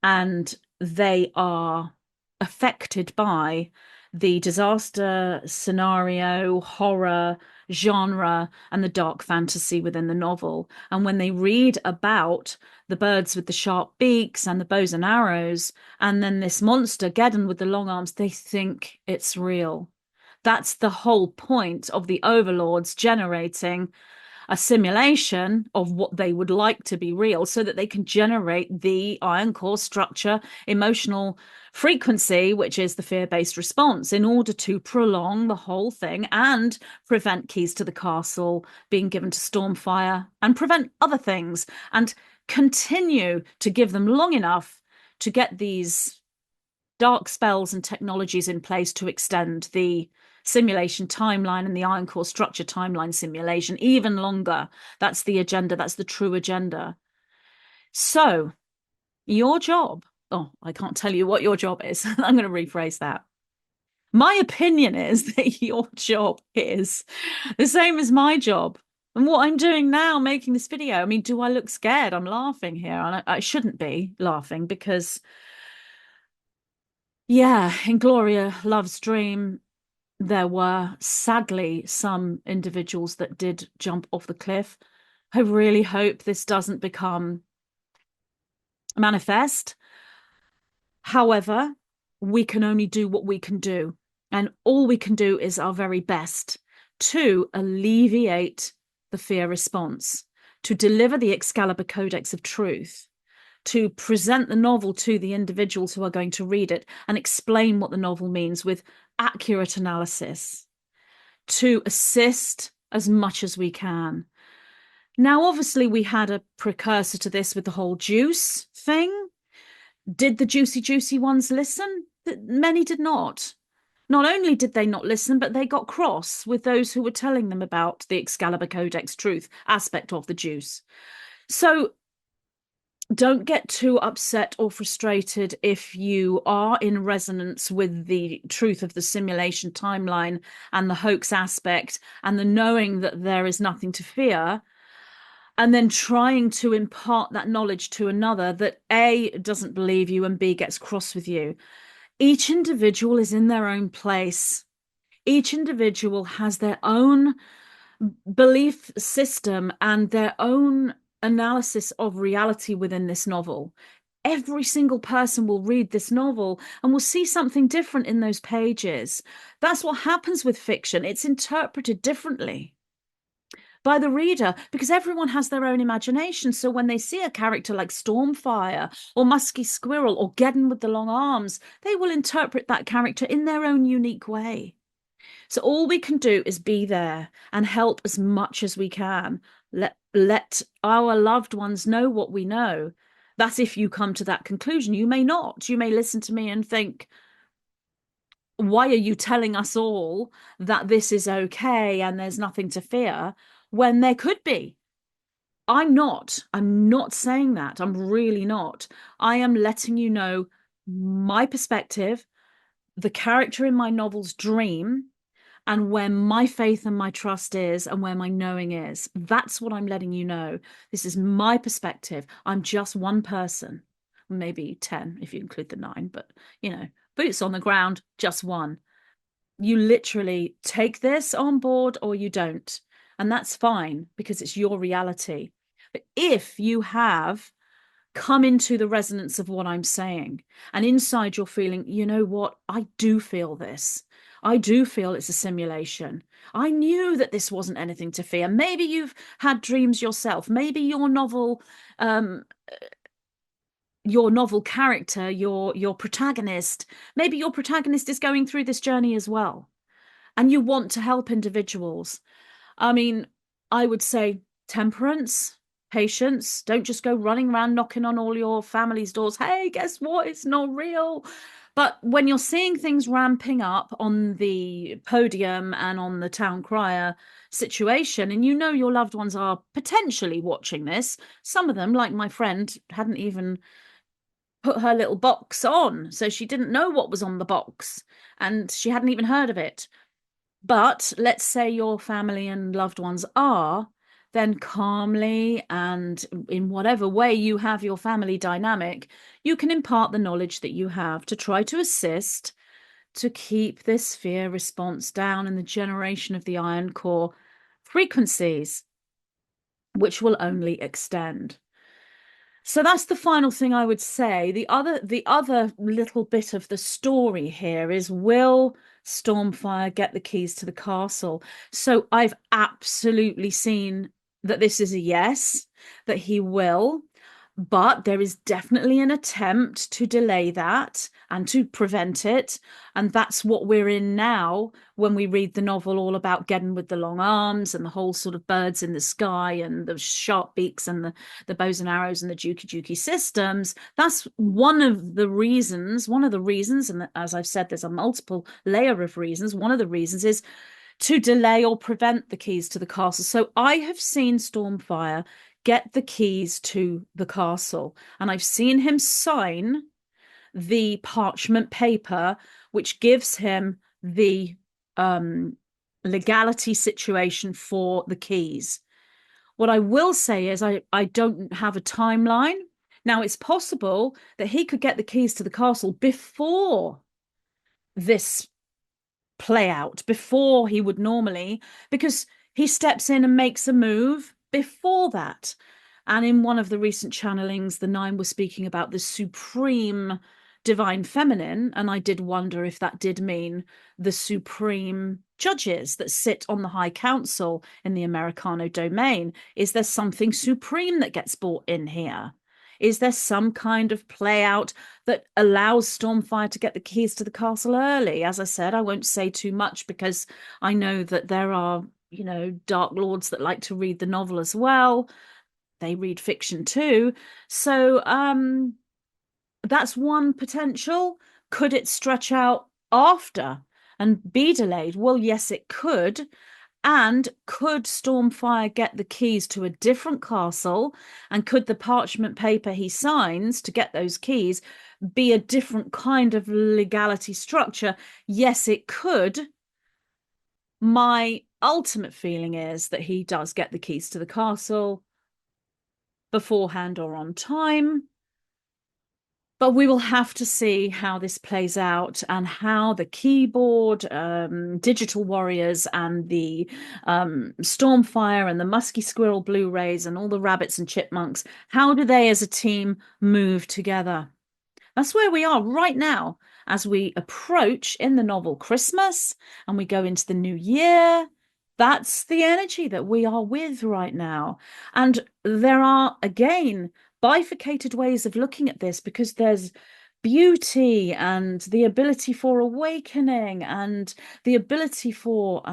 and they are affected by the disaster scenario, horror, genre, and the dark fantasy within the novel. And when they read about the birds with the sharp beaks and the bows and arrows, and then this monster, Geddon with the long arms, they think it's real. That's the whole point of the overlords generating a simulation of what they would like to be real so that they can generate the iron core structure, emotional frequency, which is the fear-based response, in order to prolong the whole thing and prevent keys to the castle being given to Stormfire and prevent other things and continue to give them long enough to get these dark spells and technologies in place to extend the simulation timeline and the Iron Core structure timeline simulation even longer. That's the agenda. That's the true agenda. So your job, oh, I can't tell you what your job is. I'm going to rephrase that. My opinion is that your job is the same as my job. And what I'm doing now, making this video, I mean, do I look scared? I'm laughing here. And I shouldn't be laughing because, yeah, in Gloria Love's Dream, there were sadly some individuals that did jump off the cliff. I really hope this doesn't become manifest. However, we can only do what we can do. And all we can do is our very best to alleviate the fear response, to deliver the Excalibur Codex of Truth, to present the novel to the individuals who are going to read it and explain what the novel means with accurate analysis, to assist as much as we can. Now, obviously, we had a precursor to this with the whole juice thing. Did the juicy ones listen? Many did not. Not only did they not listen, but they got cross with those who were telling them about the Excalibur Codex truth aspect of the juice. So don't get too upset or frustrated if you are in resonance with the truth of the simulation timeline and the hoax aspect and the knowing that there is nothing to fear, and then trying to impart that knowledge to another that A, doesn't believe you, and B, gets cross with you. Each individual is in their own place. Each individual has their own belief system and their own analysis of reality within this novel. Every single person will read this novel and will see something different in those pages. That's what happens with fiction. It's interpreted differently by the reader because everyone has their own imagination. So when they see a character like Stormfire or Musky Squirrel or Geddon with the long arms, they will interpret that character in their own unique way. So all we can do is be there and help as much as we can. Let our loved ones know what we know. That's if you come to that conclusion. You may not. You may listen to me and think, why are you telling us all that this is okay and there's nothing to fear when there could be? I'm not saying that. I'm really not. I am letting you know my perspective, the character in my novel's dream, and where my faith and my trust is and where my knowing is. That's what I'm letting you know. This is my perspective. I'm just one person, maybe 10 if you include the 9, but boots on the ground, just one. You literally take this on board or you don't. And that's fine because it's your reality. But if you have come into the resonance of what I'm saying, and inside you're feeling, you know what, I do feel this. I do feel it's a simulation. I knew that this wasn't anything to fear. Maybe you've had dreams yourself. Maybe your novel character, your protagonist, maybe your protagonist is going through this journey as well. and you want to help individuals. I mean, I would say temperance, patience. Don't just go running around knocking on all your family's doors. Hey, guess what? It's not real. But when you're seeing things ramping up on the podium and on the town crier situation, and you know your loved ones are potentially watching this, some of them, like my friend, hadn't even put her little box on. So she didn't know what was on the box and she hadn't even heard of it. But let's say your family and loved ones are, then calmly and in whatever way you have your family dynamic, you can impart the knowledge that you have to try to assist to keep this fear response down and the generation of the iron core frequencies, which will only extend. So that's the final thing I would say. The other little bit of the story here is, will Stormfire get the keys to the castle? So I've absolutely seen that this is a yes, that he will. But there is definitely an attempt to delay that and to prevent it. And that's what we're in now when we read the novel all about getting with the long arms and the whole sort of birds in the sky and the sharp beaks and the bows and arrows and the juki systems. That's one of the reasons, and as I've said, there's a multiple layer of reasons. One of the reasons is to delay or prevent the keys to the castle. So I have seen Stormfire get the keys to the castle, and I've seen him sign the parchment paper, which gives him the legality situation for the keys. What I will say is I don't have a timeline. Now, it's possible that he could get the keys to the castle before this play out, before he would normally, because he steps in and makes a move before that. And in one of the recent channelings, the Nine was speaking about the supreme divine feminine, and I did wonder if that did mean the supreme judges that sit on the high council in the Americano domain. Is there something supreme that gets brought in here? Is there some kind of play out that allows Stormfire to get the keys to the castle early? As I said, I won't say too much because I know that there are, Dark Lords that like to read the novel as well. They read fiction too. So that's one potential. Could it stretch out after and be delayed? Well, yes, it could. And could Stormfire get the keys to a different castle? And could the parchment paper he signs to get those keys be a different kind of legality structure? Yes, it could. My ultimate feeling is that he does get the keys to the castle beforehand or on time. But we will have to see how this plays out and how the keyboard, digital warriors, and the Stormfire and the Musky Squirrel Blu-rays and all the rabbits and chipmunks, how do they as a team move together? That's where we are right now as we approach in the novel Christmas and we go into the new year. That's the energy that we are with right now. And there are, again, bifurcated ways of looking at this, because there's beauty and the ability for awakening and the ability for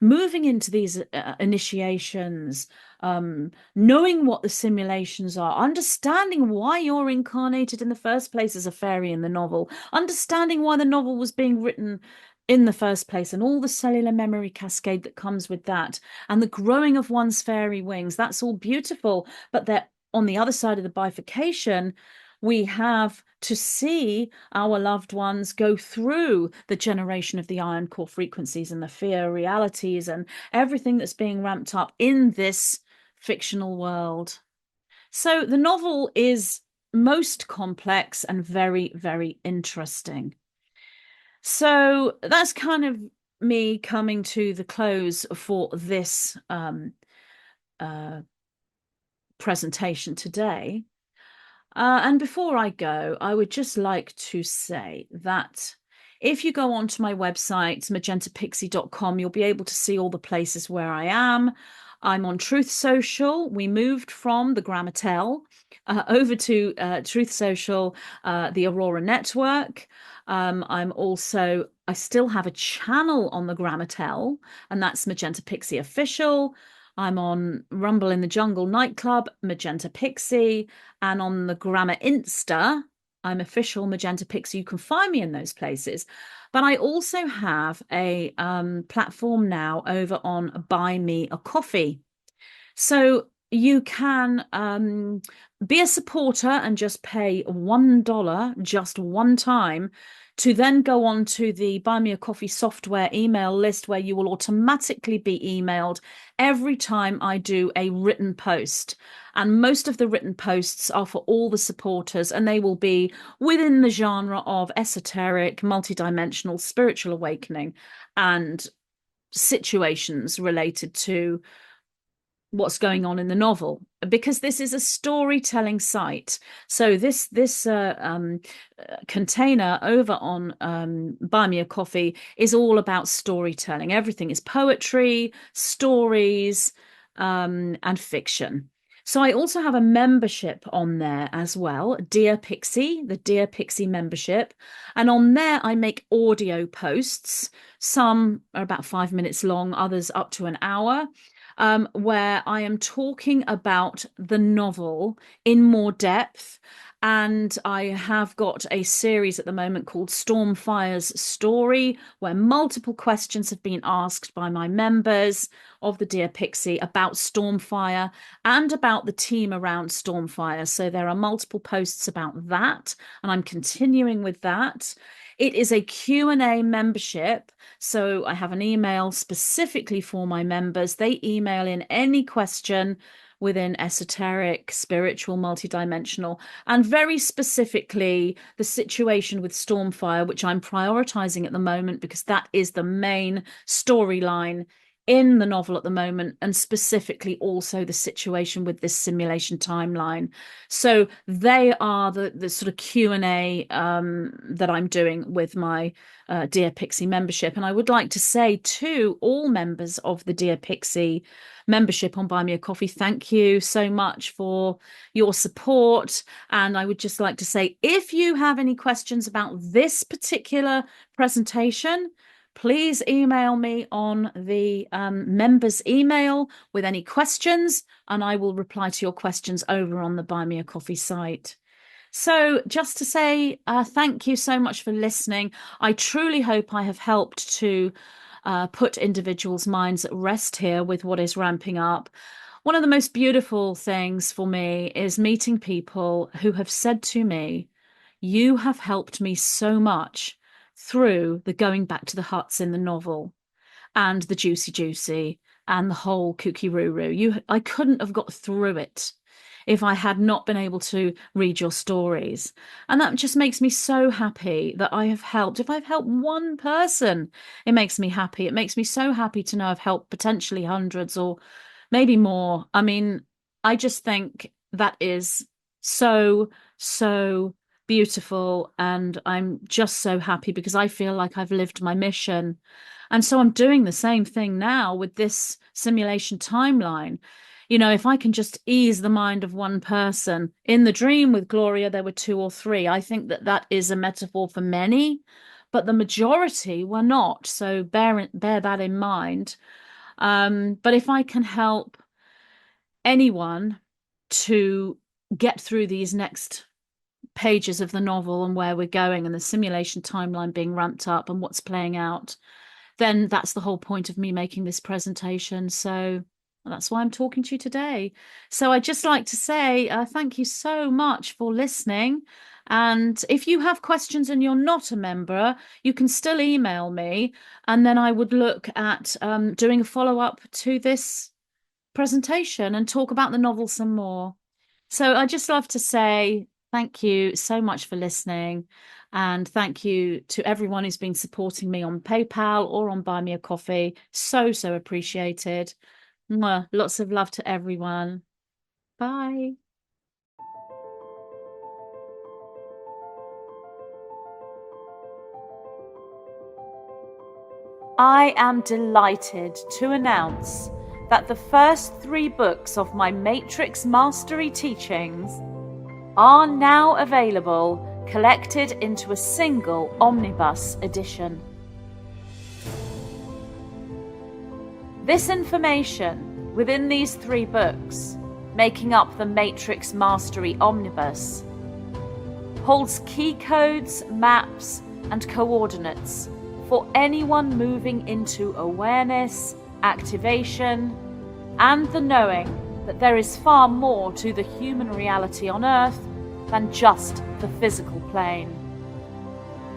moving into these initiations, knowing what the simulations are, understanding why you're incarnated in the first place as a fairy in the novel, understanding why the novel was being written in the first place, and all the cellular memory cascade that comes with that, and the growing of one's fairy wings. That's all beautiful, but they're on the other side of the bifurcation. We have to see our loved ones go through the generation of the iron core frequencies and the fear realities and everything that's being ramped up in this fictional world. So the novel is most complex and very, very interesting. So that's kind of me coming to the close for this presentation today. And before I go, I would just like to say that if you go onto my website, magentapixie.com, you'll be able to see all the places where I am. I'm on Truth Social. We moved from the Grammatel over to Truth Social, the Aurora Network. I still have a channel on the Grammatel, and that's Magenta Pixie Official. I'm on Rumble in the Jungle Nightclub, Magenta Pixie, and on the Grammar Insta, I'm official Magenta Pixie. You can find me in those places. But I also have a platform now over on Buy Me a Coffee. So you can be a supporter and just pay $1 just one time to then go on to the Buy Me a Coffee software email list, where you will automatically be emailed every time I do a written post. And most of the written posts are for all the supporters, and they will be within the genre of esoteric, multidimensional, spiritual awakening, and situations related to what's going on in the novel, because this is a storytelling site. So this container over on Buy Me a Coffee is all about storytelling. Everything is poetry, stories, and fiction. So I also have a membership on there as well, Dear Pixie, the Dear Pixie membership. And on there, I make audio posts. Some are about 5 minutes long, others up to an hour, where I am talking about the novel in more depth. And I have got a series at the moment called Stormfire's Story, where multiple questions have been asked by my members of the Dear Pixie about Stormfire and about the team around Stormfire. So there are multiple posts about that, and I'm continuing with that. It is a Q&A membership, so I have an email specifically for my members. They email in any question within esoteric, spiritual, multidimensional, and very specifically the situation with Stormfire, which I'm prioritizing at the moment because that is the main storyline in the novel at the moment, and specifically also the situation with this simulation timeline. So they are the sort of Q&A that I'm doing with my Dear Pixie membership. And I would like to say to all members of the Dear Pixie membership on Buy Me a Coffee, thank you so much for your support. And I would just like to say, if you have any questions about this particular presentation, please email me on the members email with any questions, and I will reply to your questions over on the Buy Me a Coffee site. So just to say thank you so much for listening. I truly hope I have helped to put individuals' minds at rest here with what is ramping up. One of the most beautiful things for me is meeting people who have said to me, "You have helped me so much through the going back to the huts in the novel and the Juicy Juicy and the whole Kooky Roo. I couldn't have got through it if I had not been able to read your stories." And that just makes me so happy that I have helped. If I've helped one person, it makes me happy. It makes me so happy to know I've helped potentially hundreds or maybe more. I mean, I just think that is so, so beautiful. And I'm just so happy because I feel like I've lived my mission. And so I'm doing the same thing now with this simulation timeline. You know, if I can just ease the mind of one person. In the dream with Gloria, there were two or three. I think that that is a metaphor for many, but the majority were not. So bear that in mind. But if I can help anyone to get through these next pages of the novel and where we're going and the simulation timeline being ramped up and what's playing out, then that's the whole point of me making this presentation. So that's why I'm talking to you today. So I'd just like to say thank you so much for listening. And if you have questions and you're not a member, you can still email me, and then I would look at doing a follow-up to this presentation and talk about the novel some more. So I just love to say thank you so much for listening, and thank you to everyone who's been supporting me on PayPal or on Buy Me a Coffee. So, so appreciated. Mwah. Lots of love to everyone. Bye. I am delighted to announce that the first 3 books of my Matrix Mastery teachings are now available, collected into a single omnibus edition. This information within these 3 books, making up the Matrix Mastery Omnibus, holds key codes, maps, and coordinates for anyone moving into awareness, activation, and the knowing that there is far more to the human reality on Earth than just the physical plane.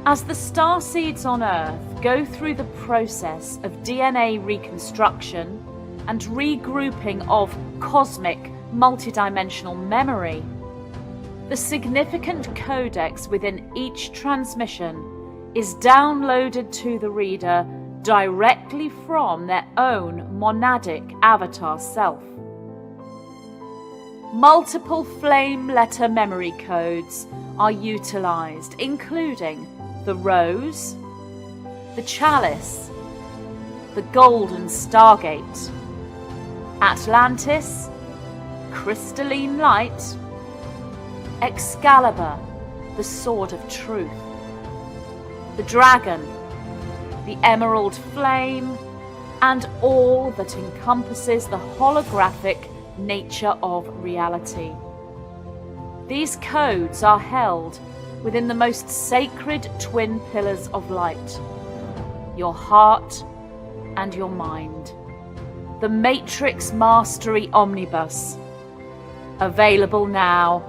As the starseeds on Earth go through the process of DNA reconstruction and regrouping of cosmic multidimensional memory, the significant codex within each transmission is downloaded to the reader directly from their own monadic avatar self. Multiple flame letter memory codes are utilized, including the Rose, the Chalice, the Golden Stargate, Atlantis, Crystalline Light, Excalibur, the Sword of Truth, the Dragon, the Emerald Flame, and all that encompasses the holographic nature of reality. These codes are held within the most sacred twin pillars of light, your heart and your mind. The Matrix Mastery Omnibus, available now.